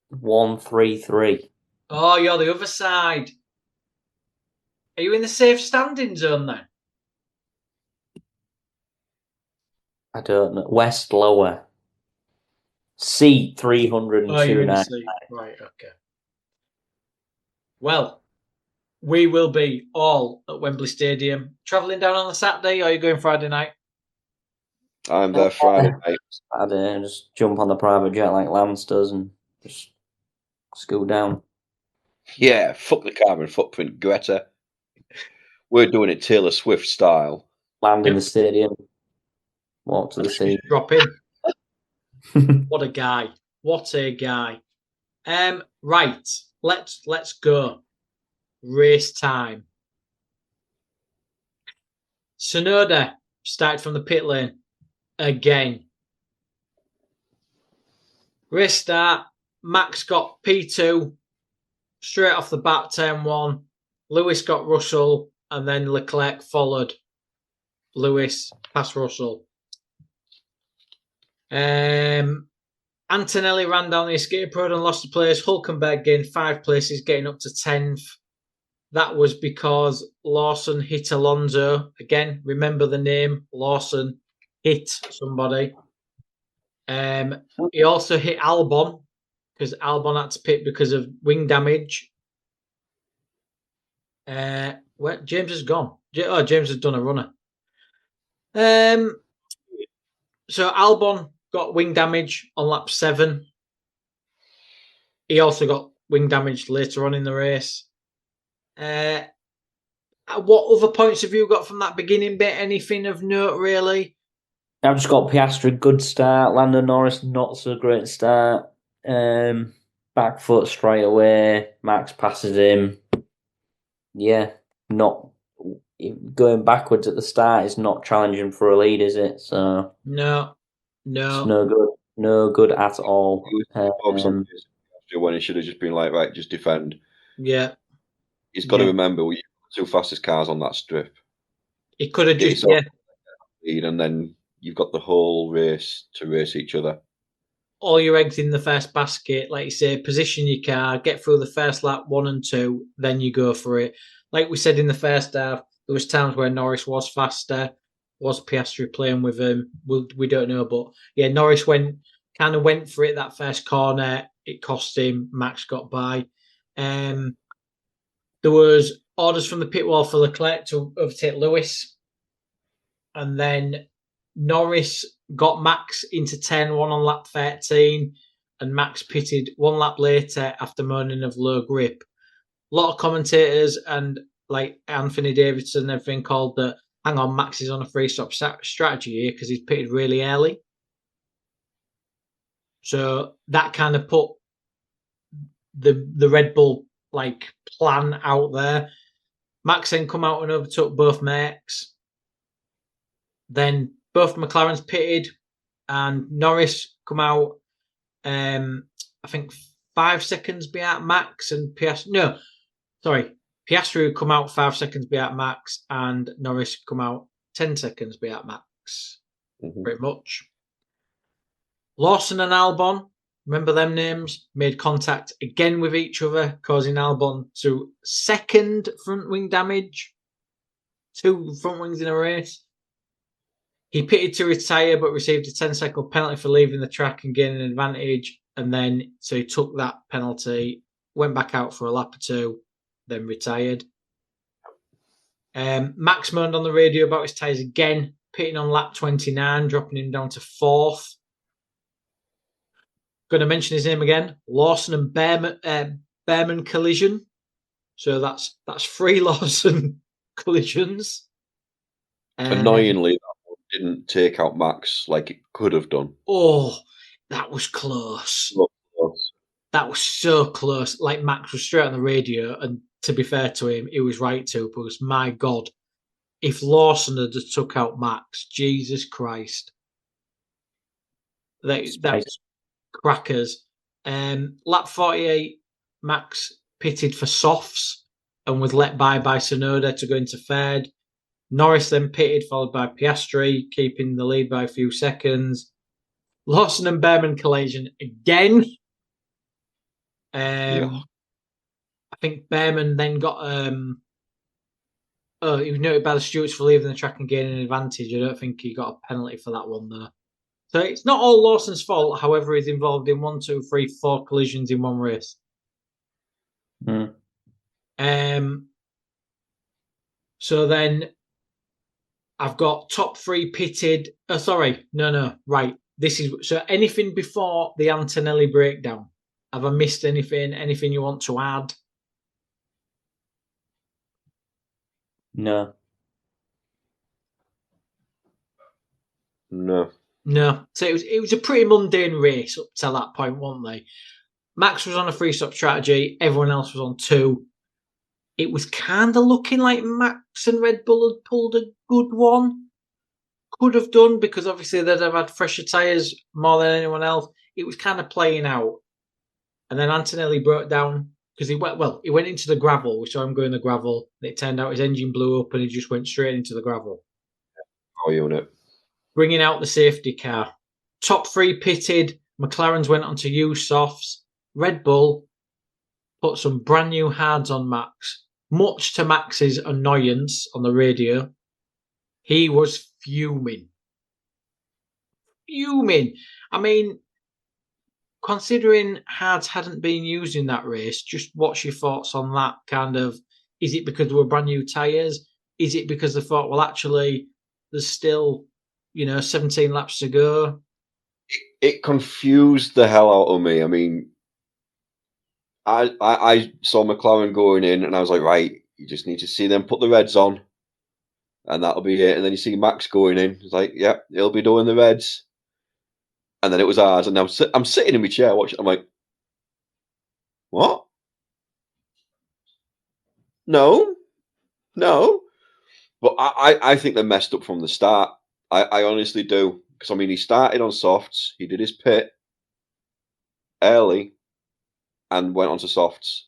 133. Oh, you're the other side. Are you in the safe standing zone then? I don't know. West lower. C 302. Oh, you're in the C. Right, okay. Well, we will be all at Wembley Stadium. Travelling down on the Saturday, or are you going Friday night? I'm there Friday night. Saturday, just jump on the private jet like Lance does and just scoot down. Yeah, fuck the carbon footprint, Greta. We're doing it Taylor Swift style. Land in the stadium. Walk to the sea. Drop in. What a guy. What a guy. Right. Let's go. Race time. Sonoda started from the pit lane again. Race start. Max got P2 straight off the bat, turn 1. Lewis got Russell, and then Leclerc followed Lewis past Russell. Antonelli ran down the escape road and lost a place. Hulkenberg gained 5 places, getting up to 10th. That was because Lawson hit Alonso. Again, remember the name. Lawson hit somebody. He also hit Albon, because Albon had to pit because of wing damage. James has gone. James has done a runner. So Albon got wing damage on lap 7. He also got wing damage later on in the race. What other points have you got from that beginning bit? Anything of note, really? I've just got Piastri, good start. Lando Norris, not so great start. Back foot straight away. Max passes him. Yeah, not going backwards at the start is not challenging for a lead, is it? So no, it's no good, at all. When he should have just been like, right, just defend. Yeah, he's got to remember we two fastest cars on that strip. He could have just lead, and then you've got the whole race to race each other. All your eggs in the first basket, like you say, position your car, get through the first lap 1 and 2, then you go for it. Like we said in the first half, there was times where Norris was faster. Was Piastri playing with him? We don't know, but yeah, Norris went for it that first corner. It cost him. Max got by. There was orders from the pit wall for Leclerc to overtake Lewis, and then Norris got Max into turn 1 on lap 13, and Max pitted 1 lap later after moaning of low grip. A lot of commentators and like Anthony Davidson and everything called that, hang on, Max is on a free stop strategy here because he's pitted really early. So that kind of put the Red Bull like plan out there. Max then come out and overtook both mates. Then both McLarens pitted, and Norris come out. I think 5 seconds behind Max and Piastri. No, sorry, Piastri would come out 5 seconds behind Max, and Norris come out 10 seconds behind Max. Pretty much. Lawson and Albon, remember them names, made contact again with each other, causing Albon to second front wing damage. 2 front wings in a race. He pitted to retire, but received a 10-second penalty for leaving the track and gaining an advantage. And then, so he took that penalty, went back out for a lap or 2, then retired. Max moaned on the radio about his tyres again, pitting on lap 29, dropping him down to 4th. Going to mention his name again, Lawson and Behrman collision. So that's 3 Lawson collisions. Annoyingly, that one didn't take out Max like it could have done. Oh, that was close. That was so close. Like, Max was straight on the radio, and to be fair to him, he was right to, because my God, if Lawson had just took out Max, Jesus Christ. That was crackers. Lap 48, Max pitted for softs and was let by Tsunoda to go into third. Norris then pitted, followed by Piastri, keeping the lead by a few seconds. Lawson and Behrman collision again. I think Behrman then got he was noted by the stewards for leaving the track and gaining an advantage. I don't think he got a penalty for that one though. So it's not all Lawson's fault. However, he's involved in 1, 2, 3, 4 collisions in one race. So then I've got top 3 pitted. Oh, sorry, no, right. This is so anything before the Antonelli breakdown. Have I missed anything? Anything you want to add? No. So it was a pretty mundane race up to that point, wasn't they? Max was on a 3-stop strategy. Everyone else was on 2. It was kind of looking like Max and Red Bull had pulled a good one. Could have done, because obviously they'd have had fresher tyres more than anyone else. It was kind of playing out. And then Antonelli broke down because he went into the gravel. We saw him go in the gravel. And it turned out his engine blew up and he just went straight into the gravel. Power unit. Bringing out the safety car. Top 3 pitted. McLaren's went on to use softs. Red Bull put some brand new hards on Max, much to Max's annoyance on the radio. He was fuming. I mean, considering hards hadn't been used in that race, just what's your thoughts on that kind of? Is it because there were brand new tyres? Is it because they thought, well, actually, there's still, 17 laps to go? It confused the hell out of me. I mean, I saw McLaren going in, and I was like, right, you just need to see them put the reds on, and that'll be it. And then you see Max going in. It's like, yep, he'll be doing the reds. And then it was ours, and I'm sitting in my chair watching. I'm like, what? No. But I think they messed up from the start. I honestly do. Because, I mean, he started on softs. He did his pit early and went onto softs.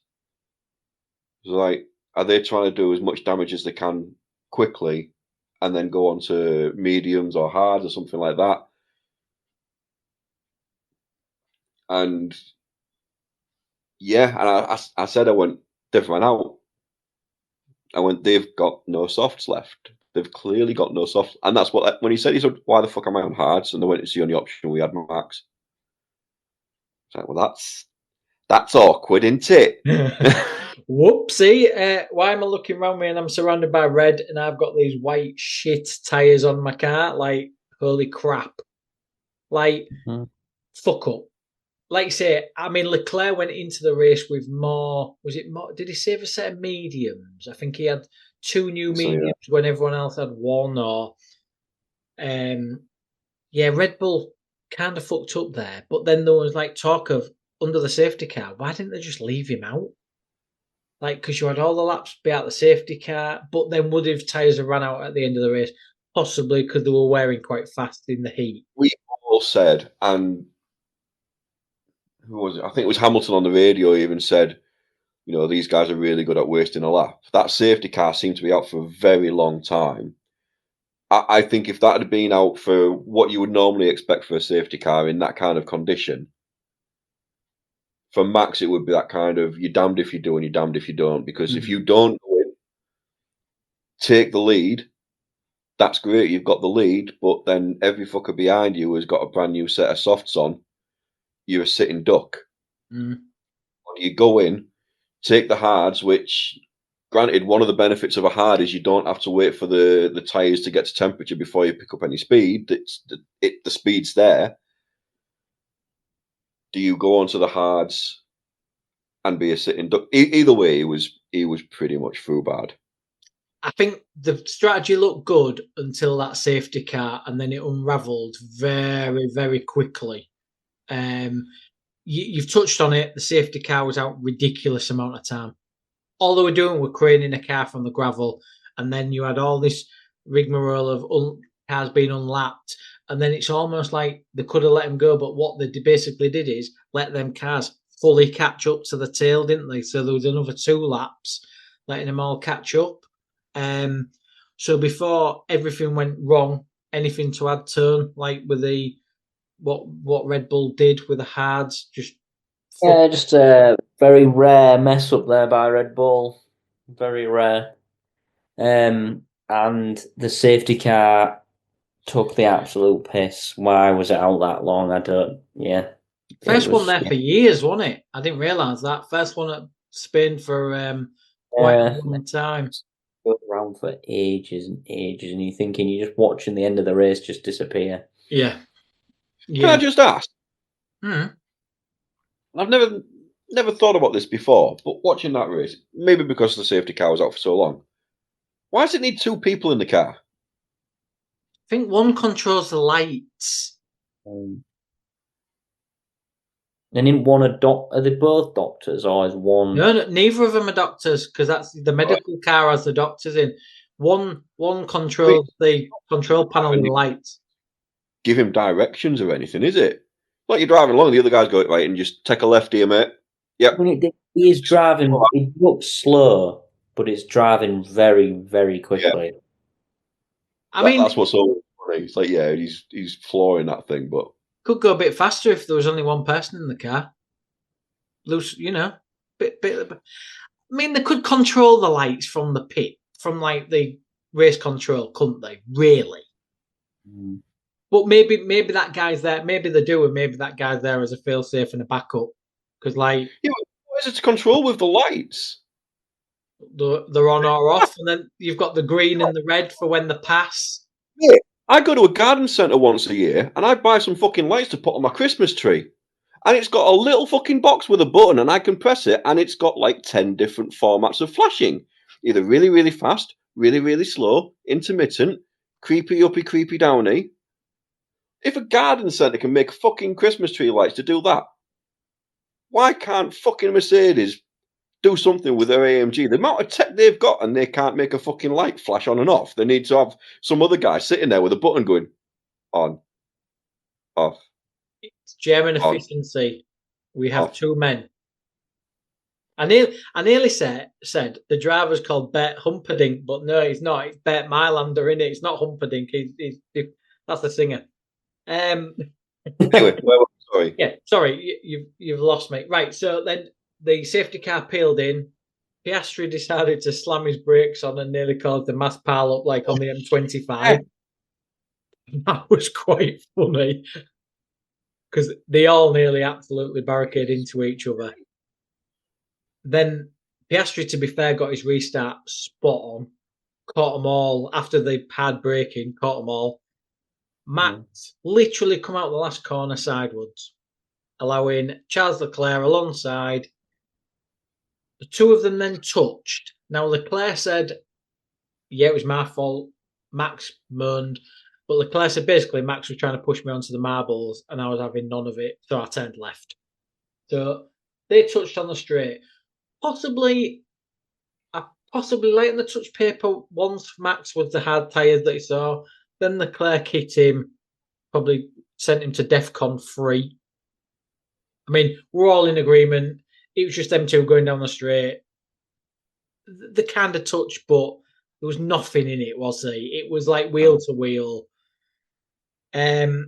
So, like, are they trying to do as much damage as they can quickly and then go on to mediums or hards or something like that? And, yeah, and I said I went, they've run out. I went, they've got no softs left. They've clearly got no softs. And that's what, when he said, why the fuck am I on hards? And they went, it's the only option we had, Max. It's like, well, that's awkward, isn't it? Whoopsie. Why am I looking around me and I'm surrounded by red and I've got these white shit tyres on my car? Like, holy crap. Like, fuck up. Like you say, I mean, Leclerc went into the race with more, did he save a set of mediums? I think he had 2 new mediums when everyone else had 1 or, Red Bull kind of fucked up there. But then there was like talk of under the safety car. Why didn't they just leave him out? Like, because you had all the laps be out the safety car, but then would if tyres had run out at the end of the race? Possibly because they were wearing quite fast in the heat. We all said, and who was it? I think it was Hamilton on the radio even said, you know, these guys are really good at wasting a lap. That safety car seemed to be out for a very long time. I think if that had been out for what you would normally expect for a safety car in that kind of condition, for Max, it would be that kind of you're damned if you do and you're damned if you don't. Because if you don't take the lead, that's great. You've got the lead, but then every fucker behind you has got a brand new set of softs on. You're a sitting duck. You go in, take the hards, which, granted, one of the benefits of a hard is you don't have to wait for the tyres to get to temperature before you pick up any speed. The speed's there. Do you go onto the hards and be a sitting duck? Either way, he was pretty much through bad. I think the strategy looked good until that safety car, and then it unravelled very, very quickly. You've touched on it. The safety car was out ridiculous amount of time. All they were doing were craning a car from the gravel, and then you had all this rigmarole of cars being unlapped, and then it's almost like they could have let them go, but what they basically did is let them cars fully catch up to the tail, didn't they? So there was another 2 laps, letting them all catch up. So before everything went wrong, anything to add, Tone, like with the what Red Bull did with the hards, just a very rare mess up there by Red Bull, very rare. And the safety car took the absolute piss. Why was it out that long? I don't. Yeah, first one there for years, wasn't it? I didn't realise that first one at Spain for quite a long time. Go around for ages and ages, and you're thinking you're just watching the end of the race just disappear. Yeah. Can I just ask? Mm. I've never thought about this before, but watching that race, maybe because the safety car was out for so long, why does it need 2 people in the car? I think one controls the lights. And in one are they both doctors, or is one? No, neither of them are doctors, because that's the medical car has the doctors in. One controls the control panel and the lights. Give him directions or anything, is it? Like you're driving along, the other guy's going right and just take a left here, mate. Yep. He is driving. It looks slow, but it's driving very, very quickly. Yeah. I mean, that's what's so funny. It's like, yeah, he's flooring that thing, but could go a bit faster if there was only one person in the car. Loose, you know, bit. I mean, they could control the lights from the pit, from like the race control, couldn't they? Really? But maybe that guy's there. Maybe they do, and maybe that guy's there as a fail-safe and a backup. Because, like, yeah, what is it to control with the lights? They're on or off, and then you've got the green and the red for when they pass. Yeah, I go to a garden centre once a year, and I buy some fucking lights to put on my Christmas tree. And it's got a little fucking box with a button, and I can press it, and it's got like 10 different formats of flashing. Either really, really fast, really, really slow, intermittent, creepy uppy, creepy downy. If a garden centre can make fucking Christmas tree lights to do that, why can't fucking Mercedes do something with their AMG? The amount of tech they've got, and they can't make a fucking light flash on and off. They need to have some other guy sitting there with a button going on, off. It's German efficiency. We have 2 men. I nearly said the driver's called Bert Humperdinck, but no, he's not. It's Bert Mylander, innit? It's not Humperdinck. That's the singer. Anyway, sorry. Yeah, sorry, you've lost me. Right, so then the safety car peeled in. Piastri decided to slam his brakes on and nearly caused the mass pile up like on the M25. That was quite funny because they all nearly absolutely barricade into each other. Then Piastri, to be fair, got his restart spot on, caught them all after the hard braking, caught them all. Max literally come out the last corner sideways, allowing Charles Leclerc alongside. The 2 of them then touched. Now, Leclerc said, yeah, it was my fault. Max moaned. But Leclerc said basically Max was trying to push me onto the marbles and I was having none of it, so I turned left. So they touched on the straight. Possibly lighting the touch paper once Max was the hard tyres that he saw. Then Leclerc hit him, probably sent him to DEFCON 3. I mean, we're all in agreement. It was just them two going down the straight. The kind of touch, but there was nothing in it, was there? It was like wheel to wheel. They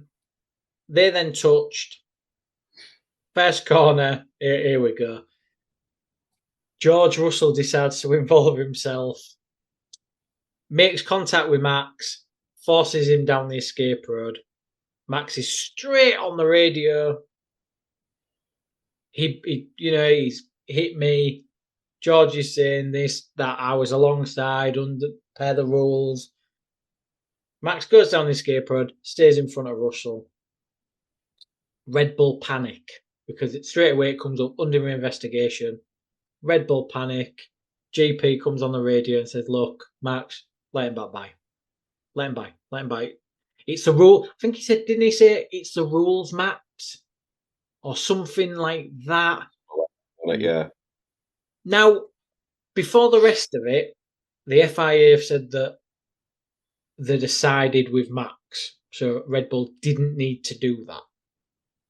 then touched. First corner. Here we go. George Russell decides to involve himself. Makes contact with Max. Forces him down the escape road. Max is straight on the radio. He's hit me. George is saying this, that I was alongside, under per the rules. Max goes down the escape road, stays in front of Russell. Red Bull panic, because straight away it comes up under investigation. Red Bull panic. GP comes on the radio and says, look, Max, let him by. Let him by. It's the rule. I think he said, didn't he say it's the rules, Max? Or something like that. Yeah. Now, before the rest of it, the FIA have said that they decided with Max. So Red Bull didn't need to do that.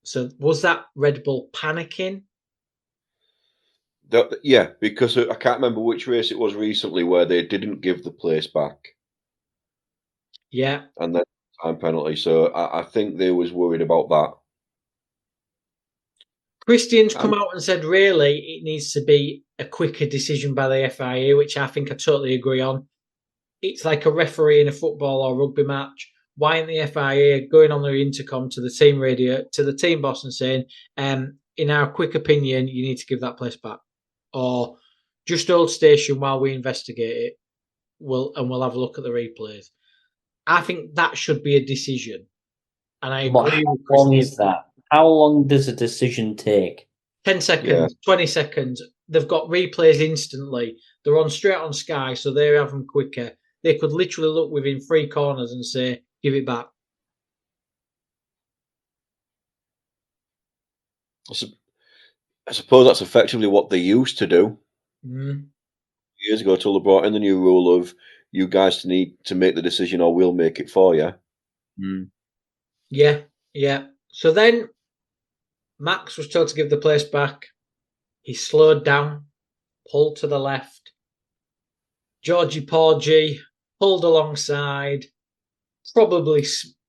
So was that Red Bull panicking? Yeah, because I can't remember which race it was recently where they didn't give the place back. Yeah. And then time penalty. So I think they was worried about that. Christian's come out and said, really, it needs to be a quicker decision by the FIA, which I think I totally agree on. It's like a referee in a football or rugby match. Why isn't the FIA going on their intercom to the team radio, to the team boss and saying, in our quick opinion, you need to give that place back? Or just hold station while we investigate it. We'll have a look at the replays. I think that should be a decision. And I agree with Christian. How long is that? How long does a decision take? 10 seconds, 20 seconds. They've got replays instantly. They're on straight on Sky, so they have them quicker. They could literally look within 3 corners and say, give it back. I suppose that's effectively what they used to do. Years ago, till they brought in the new rule of you guys need to make the decision or we'll make it for you. Yeah. So then Max was told to give the place back. He slowed down, pulled to the left. Georgie Porgy pulled alongside. Probably,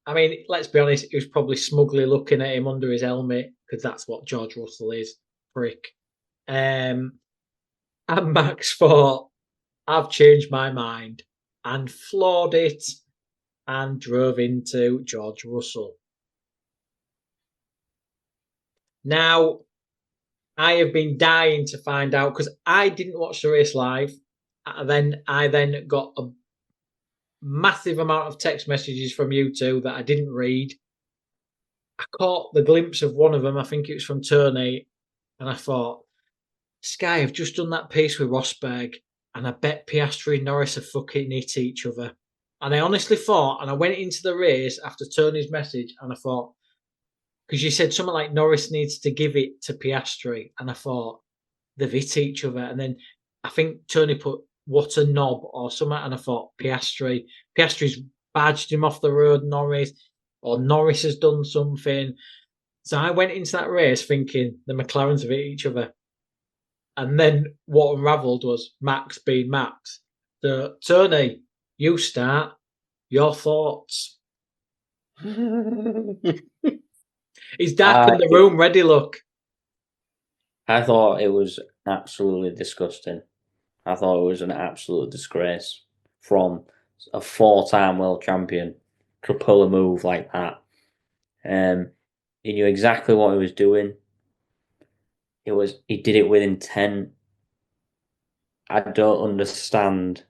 I mean, let's be honest, he was probably smugly looking at him under his helmet because that's what George Russell is, prick. And Max thought, I've changed my mind, and floored it and drove into George Russell. Now, I have been dying to find out because I didn't watch the race live. I then got a massive amount of text messages from you two that I didn't read. I caught the glimpse of one of them. I think it was from Tony, and I thought, Sky have just done that piece with Rosberg, and I bet Piastri and Norris have fucking hit each other. And I honestly thought, and I went into the race after Tony's message, and I thought, because you said something like Norris needs to give it to Piastri, and I thought they've hit each other. And then I think Tony put what a knob or something, and I thought Piastri's badged him off the road, Norris, or Norris has done something. So I went into that race thinking the McLarens have hit each other. And then what unravelled was Max being Max. So, Tony, you start. Your thoughts. He's darkened the room. Ready, look. I thought it was absolutely disgusting. I thought it was an absolute disgrace from a 4-time world champion to pull a move like that. He knew exactly what he was doing. He did it with intent. I don't understand.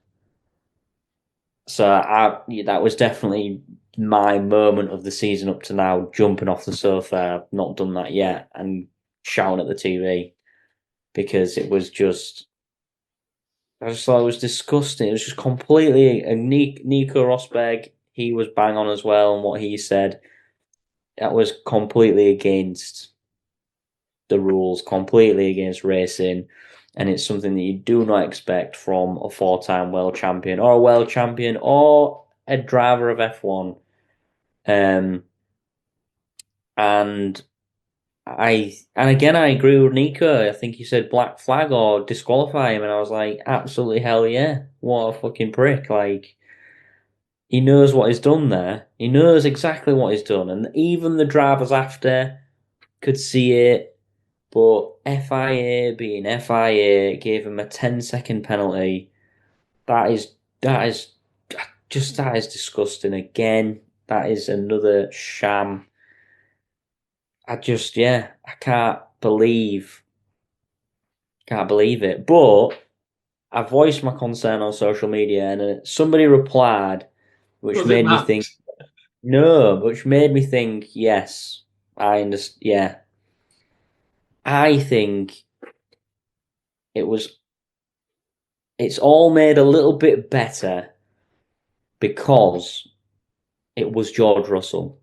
So that was definitely my moment of the season up to now, jumping off the sofa. I've not done that yet, and shouting at the TV because it was just. I just thought it was disgusting. It was just completely a Nico Rosberg. he was bang on as well, and what he said, that was completely against the rules, completely against racing, and it's something that you do not expect from a 4-time world champion or a world champion or a driver of F1. And again, I agree with Nico. I think he said black flag or disqualify him, and I was like, absolutely hell yeah! What a fucking prick! Like, he knows what he's done there. He knows exactly what he's done, and even the drivers after could see it. But FIA being FIA gave him a 10-second penalty. That is disgusting. Again, that is another sham. I can't believe it. But I voiced my concern on social media, and somebody replied, which made me think, yes, I understand. Yeah, I think it's all made a little bit better because it was George Russell.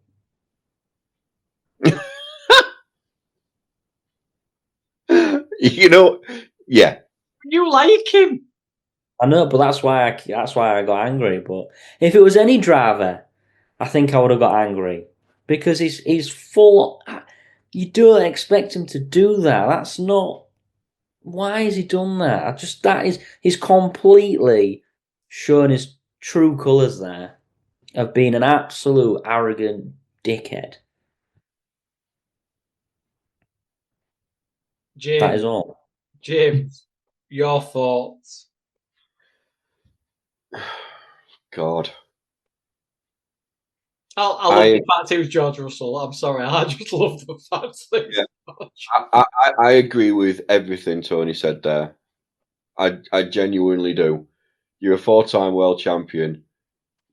Yeah. You like him? I know, but that's why I got angry. But if it was any driver, I think I would have got angry because he's full. You don't expect him to do that. That's not. Why has he done that? He's completely shown his true colours there of being an absolute arrogant dickhead. James, that is all. James, your thoughts? God. I love the fact he was George Russell. I'm sorry, I just love the fact that yeah. I agree with everything Tony said there. I genuinely do. You're a 4-time world champion.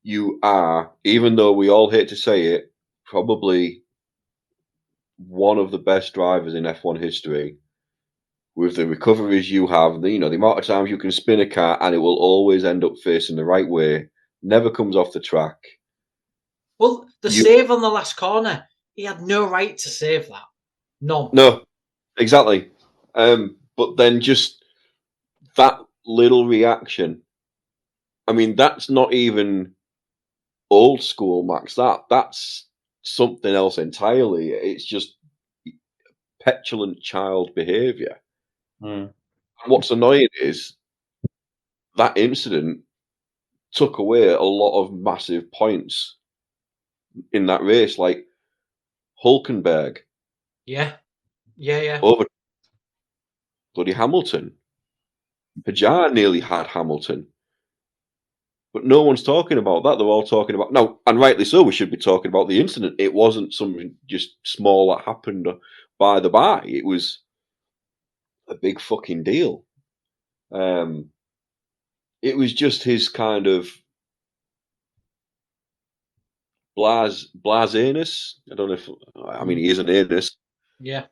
You are, even though we all hate to say it, probably one of the best drivers in F1 history. With the recoveries you have, the amount of times you can spin a car and it will always end up facing the right way, never comes off the track. Well, save on the last corner, he had no right to save that. None. No, exactly. But then just that little reaction. I mean, that's not even old school, Max. That's something else entirely. It's just petulant child behaviour. Mm. And what's annoying is that incident took away a lot of massive points in that race, like Hulkenberg. Yeah. Over bloody Hamilton. Hajar nearly had Hamilton. But no one's talking about that. They're all talking about no, and rightly so. We should be talking about the incident. It wasn't something just small that happened by the by. It was a big fucking deal. It was just his kind of blaseness. I don't know if he is an anus. Yeah.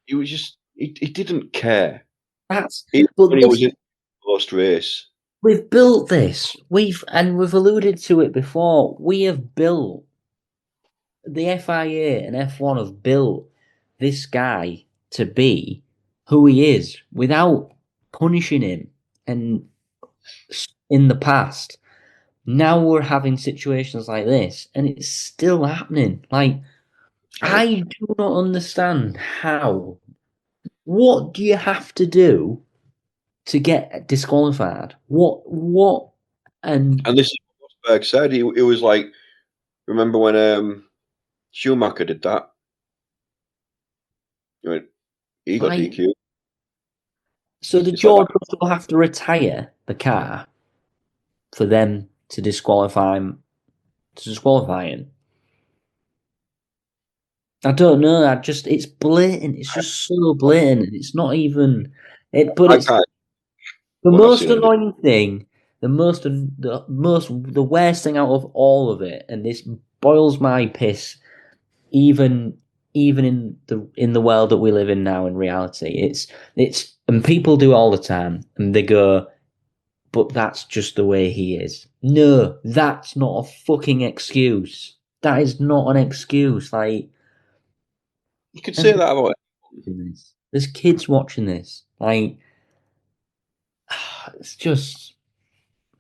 He was just he didn't care. When he was in the first race. We've built this. We've alluded to it before. We have built the FIA and F1 have built this guy to be who he is without punishing him. And in the past, now we're having situations like this, and it's still happening. Like, I do not understand how. What do you have to do to get disqualified? What? And this is what Rosberg said. It was like, remember when Schumacher did that? He got DQ. So the George will have to retire the car for them to disqualify him. I don't know. It's blatant. It's just so blatant. It's not even. The most annoying thing, the worst thing out of all of it, and this boils my piss. Even in the world that we live in now, in reality, it's and people do it all the time, and they go, but that's just the way he is. No, that's not a fucking excuse. That is not an excuse. Like, you could say that about it. There's kids watching this. Like, it's just,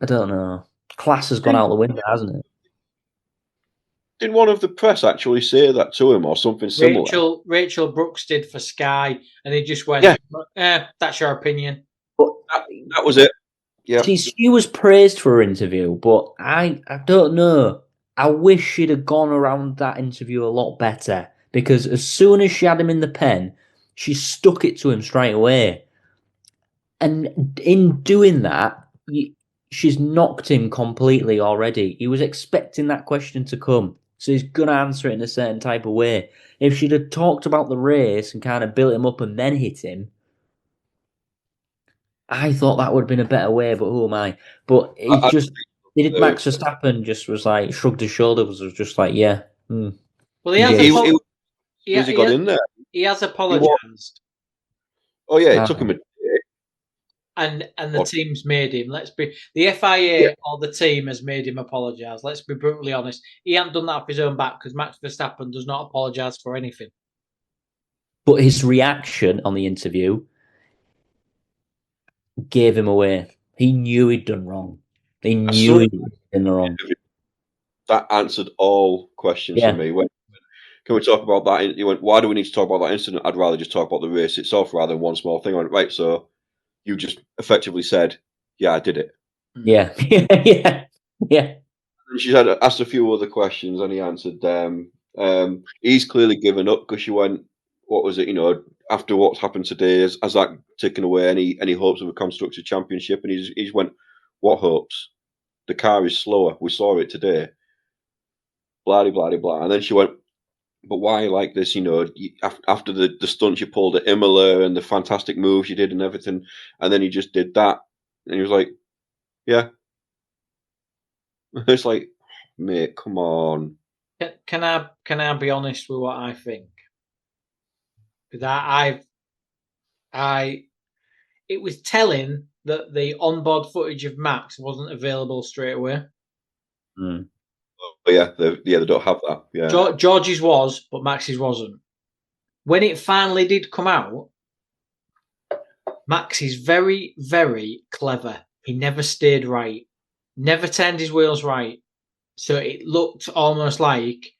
I don't know. Class has gone out the window, hasn't it? Didn't one of the press actually say that to him or something similar? Rachel Brooks did for Sky, and he just went, that's your opinion. But that was it. Yeah. She was praised for her interview, but I don't know. I wish she'd have gone around that interview a lot better, because as soon as she had him in the pen, she stuck it to him straight away. And in doing that, she's knocked him completely already. He was expecting that question to come, so he's going to answer it in a certain type of way. If she'd have talked about the race and kind of built him up and then hit him, I thought that would have been a better way, but who am I? But Max Verstappen just was like, shrugged his shoulders, was just like, yeah. Well, he has he got in there. He has apologised. Oh yeah, it took him a day. And the team's made him. The FIA or the team has made him apologise. Let's be brutally honest. He hadn't done that off his own back, because Max Verstappen does not apologise for anything. But his reaction on the interview gave him away. He knew he'd done wrong. He knew he'd done wrong. That answered all questions for me. Can we talk about that? He went, why do we need to talk about that incident? I'd rather just talk about the race itself rather than one small thing. I went, right, so you just effectively said, yeah, I did it. Yeah. Yeah. And she had asked a few other questions and he answered them. He's clearly given up, because she went, what was it, after what's happened today, has that taken away any hopes of a Constructors' Championship? And he's went, what hopes? The car is slower. We saw it today. Blah, blah, blah, blah. And then she went, but why like this, after the stunts you pulled at Imola and the fantastic moves you did and everything, and then you just did that. And he was like, yeah. It's like, mate, come on. Can I be honest with what I think? Because it was telling that the onboard footage of Max wasn't available straight away. Mm. But they don't have that. Yeah, George's was, but Max's wasn't. When it finally did come out, Max is very, very clever. He never stayed right, never turned his wheels right, so it looked almost like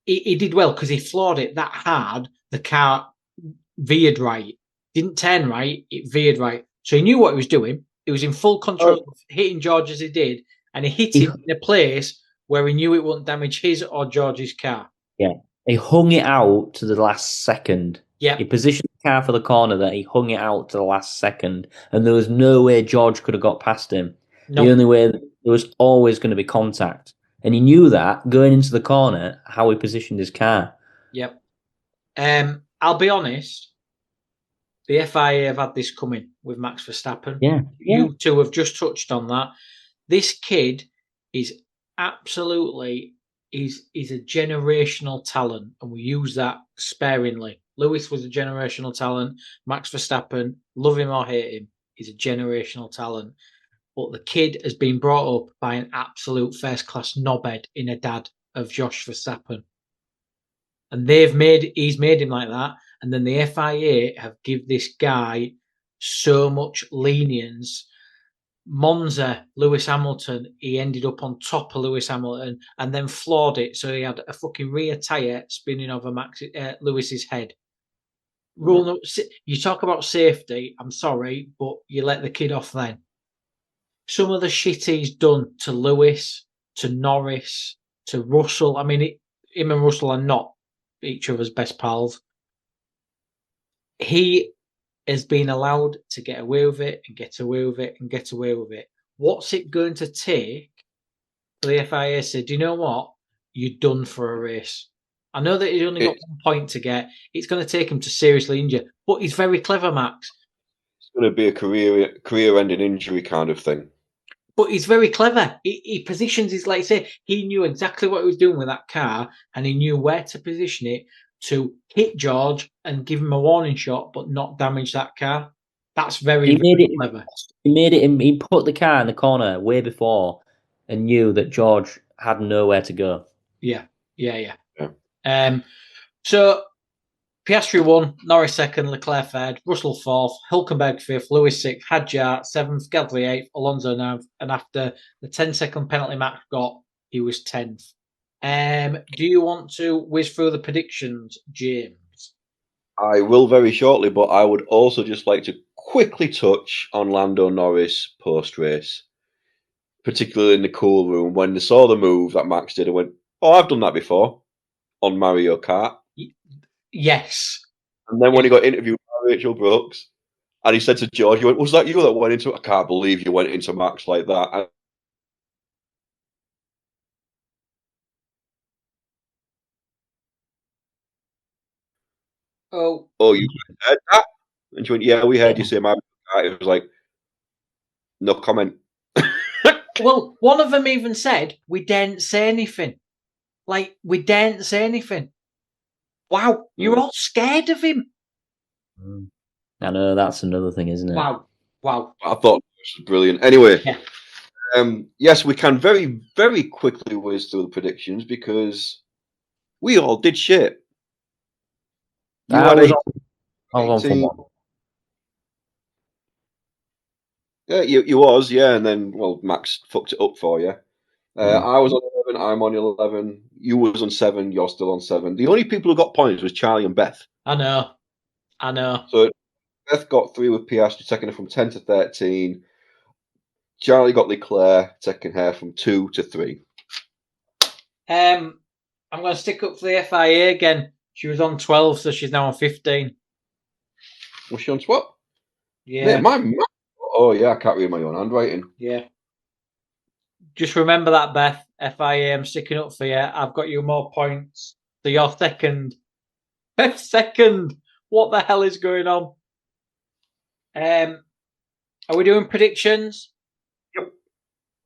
he did well, because he floored it that hard. The car veered right, didn't turn right, it veered right. So he knew what he was doing. He was in full control of hitting George as he did, and he hit him in a place where he knew it wouldn't damage his or George's car. Yeah. He hung it out to the last second. Yeah. He positioned the car for the corner there. He hung it out to the last second. And there was no way George could have got past him. Nope. The only way, there was always going to be contact. And he knew that going into the corner, how he positioned his car. Yep. I'll be honest. The FIA have had this coming with Max Verstappen. Yeah. You two have just touched on that. This kid is absolutely, he's a generational talent, and we use that sparingly. Lewis was a generational talent. Max Verstappen, love him or hate him, he's a generational talent. But the kid has been brought up by an absolute first-class knobhead in a dad of Josh Verstappen. And he's made him like that. And then the FIA have give this guy so much lenience. Monza, Lewis Hamilton, he ended up on top of Lewis Hamilton and then floored it. So he had a fucking rear tyre spinning over Lewis's head. You talk about safety, I'm sorry, but you let the kid off then. Some of the shit he's done to Lewis, to Norris, to Russell. I mean, him and Russell are not each other's best pals. He has been allowed to get away with it and get away with it and get away with it. What's it going to take for the FIA to say, do you know what? You're done for a race. I know that he's only got 1 point to get. It's going to take him to seriously injure, but he's very clever, Max. It's going to be a career-ending injury kind of thing. But he's very clever. He positions his, like I say, he knew exactly what he was doing with that car, and he knew where to position it to hit George and give him a warning shot, but not damage that car. That's very clever. He put the car in the corner way before and knew that George had nowhere to go. Yeah. So Piastri won, Norris second, Leclerc third, Russell fourth, Hülkenberg fifth, Lewis sixth, Hadjar seventh, Gasly eighth, Alonso ninth, and after the 10-second penalty Max got, he was 10th. Do you want to whiz through the predictions, James? I will very shortly, but I would also just like to quickly touch on Lando Norris post-race, particularly in the cool room, when they saw the move that Max did and went, "Oh, I've done that before on Mario Kart." Yes. And then when he got interviewed by Rachel Brooks, and he said to George, he went, "Was that you that went into it? I can't believe you went into Max like that." And you heard that? And she went, "Yeah, we heard you say Mario Kart." It was like, no comment. Well, one of them even said, "We daren't say anything." Like, we daren't say anything. Wow, you're all scared of him. I know, that's another thing, isn't it? Wow. I thought this was brilliant. Anyway, yes, we can very, very quickly whiz through the predictions because we all did shit. You had I was on for one. Yeah, you was, and then, well, Max fucked it up for you. I was on 11, I'm on 11, you was on 7, you're still on 7. The only people who got points was Charlie and Beth. I know. So Beth got 3 with Piastri, taking her from 10 to 13. Charlie got Leclerc, taking her from 2 to 3. I'm going to stick up for the FIA again. She was on 12, so she's now on 15. Was she on what? Yeah. Oh, yeah, I can't read my own handwriting. Yeah. Just remember that, Beth. FIA, I'm sticking up for you. I've got you more points. So you're second. Beth's second. What the hell is going on? Are we doing predictions? Yep.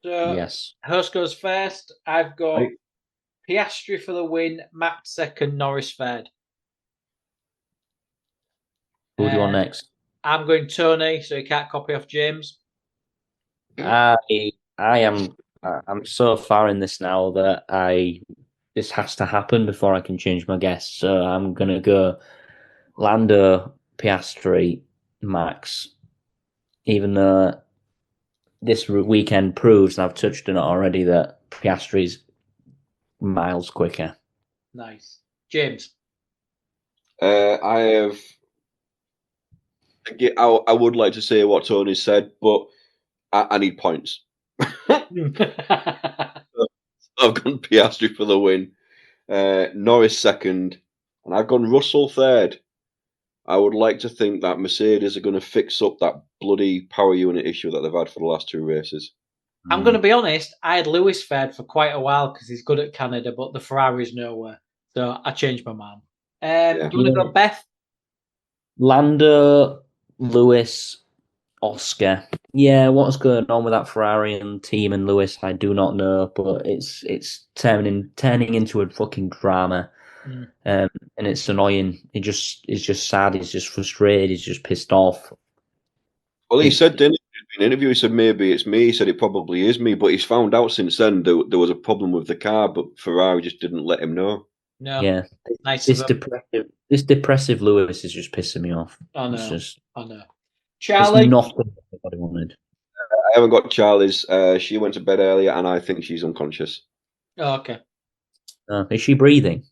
So yes. Hurst goes first. I've got Piastri for the win, Max second, Norris third. Who do you want next? I'm going Tony, so you can't copy off James. I'm so far in this now that this has to happen before I can change my guess. So I'm gonna go Lando, Piastri, Max. Even though this weekend proves, and I've touched on it already, that Piastri's miles quicker. Nice, James. I would like to say what Tony said, but I need points. I've gone Piastri for the win, Norris second, and I've gone Russell third. I would like to think that Mercedes are going to fix up that bloody power unit issue that they've had for the last 2 races. I'm going to be honest, I had Lewis third for quite a while because he's good at Canada, but the Ferrari's nowhere. So I changed my mind. Do you want to go Beth? Lando, Lewis, Oscar. Yeah, what's going on with that Ferrari and team and Lewis, I do not know, but it's turning into a fucking drama. And it's annoying. It's just sad. He's just frustrated. He's just pissed off. Well, he said, didn't he, in an interview, he said maybe it's me. He said it probably is me, but he's found out since then there was a problem with the car, but Ferrari just didn't let him know. No. Yeah. Nice. This depressive Lewis is just pissing me off. I know. I know. Charlie? It's nothing anybody wanted. I haven't got Charlie's. She went to bed earlier, and I think she's unconscious. Oh, okay. Is she breathing?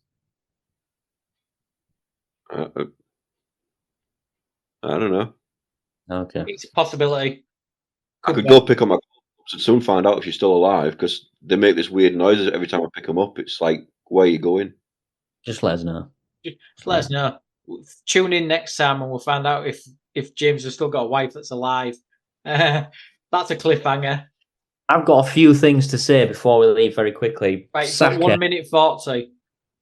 I don't know. Okay. It's a possibility. I could go pick up my clothes and soon find out if she's still alive because they make this weird noises every time I pick them up. It's like, where are you going? Just let us know. Just let us know. Tune in next time and we'll find out if James has still got a wife that's alive. That's a cliffhanger. I've got a few things to say before we leave very quickly. Right, Saka, 1 minute 40.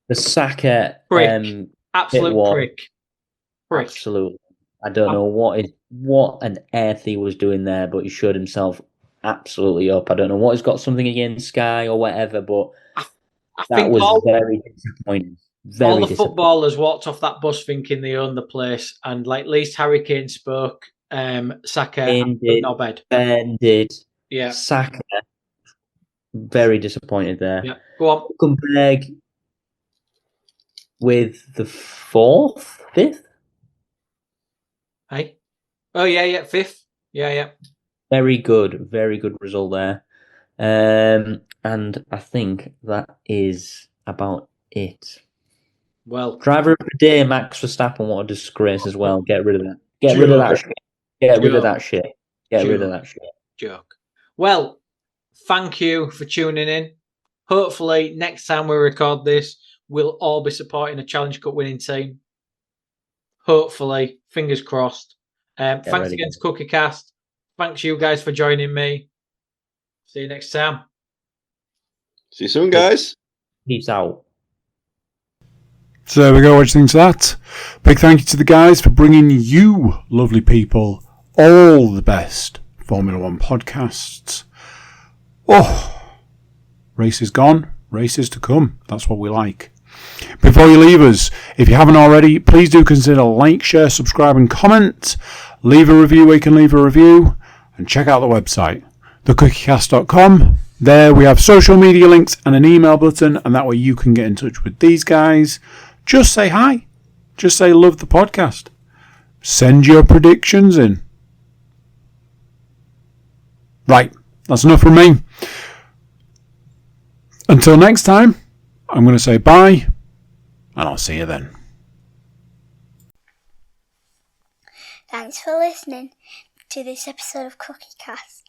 The Saka prick. Absolute prick. Absolutely. I don't know what on earth he was doing there, but he showed himself absolutely up. I don't know what he's got something against Sky or whatever, but that was very disappointing. All the footballers walked off that bus thinking they owned the place, and like at least Harry Kane spoke Saka Ended. not bad. Ended. Yeah. Saka. Very disappointed there. Yeah. Go on. Hulkenberg with the 5th. Hey. Oh yeah, 5th. Yeah. Very good result there. And I think that is about it. Well, driver of the day, Max Verstappen. What a disgrace as well. Get rid of that. Get rid of that shit. Get rid of that shit. Get rid of that shit. Joke. Well, thank you for tuning in. Hopefully, next time we record this, we'll all be supporting a Challenge Cup winning team. Hopefully, fingers crossed. Thanks again to CookieCast. Thanks you guys for joining me. See you next time. See you soon, guys. Peace out. So there we go. What do you think of that? Big thank you to the guys for bringing you, lovely people, all the best Formula One podcasts. Oh, race is gone, race is to come. That's what we like. Before you leave us, if you haven't already, please do consider like, share, subscribe and comment. Leave a review where you can leave a review. And check out the website, thecookiecast.com. There we have social media links and an email button, and that way you can get in touch with these guys. Just say hi. Just say love the podcast. Send your predictions in. Right, that's enough from me. Until next time, I'm going to say bye, and I'll see you then. Thanks for listening to this episode of CookieCast.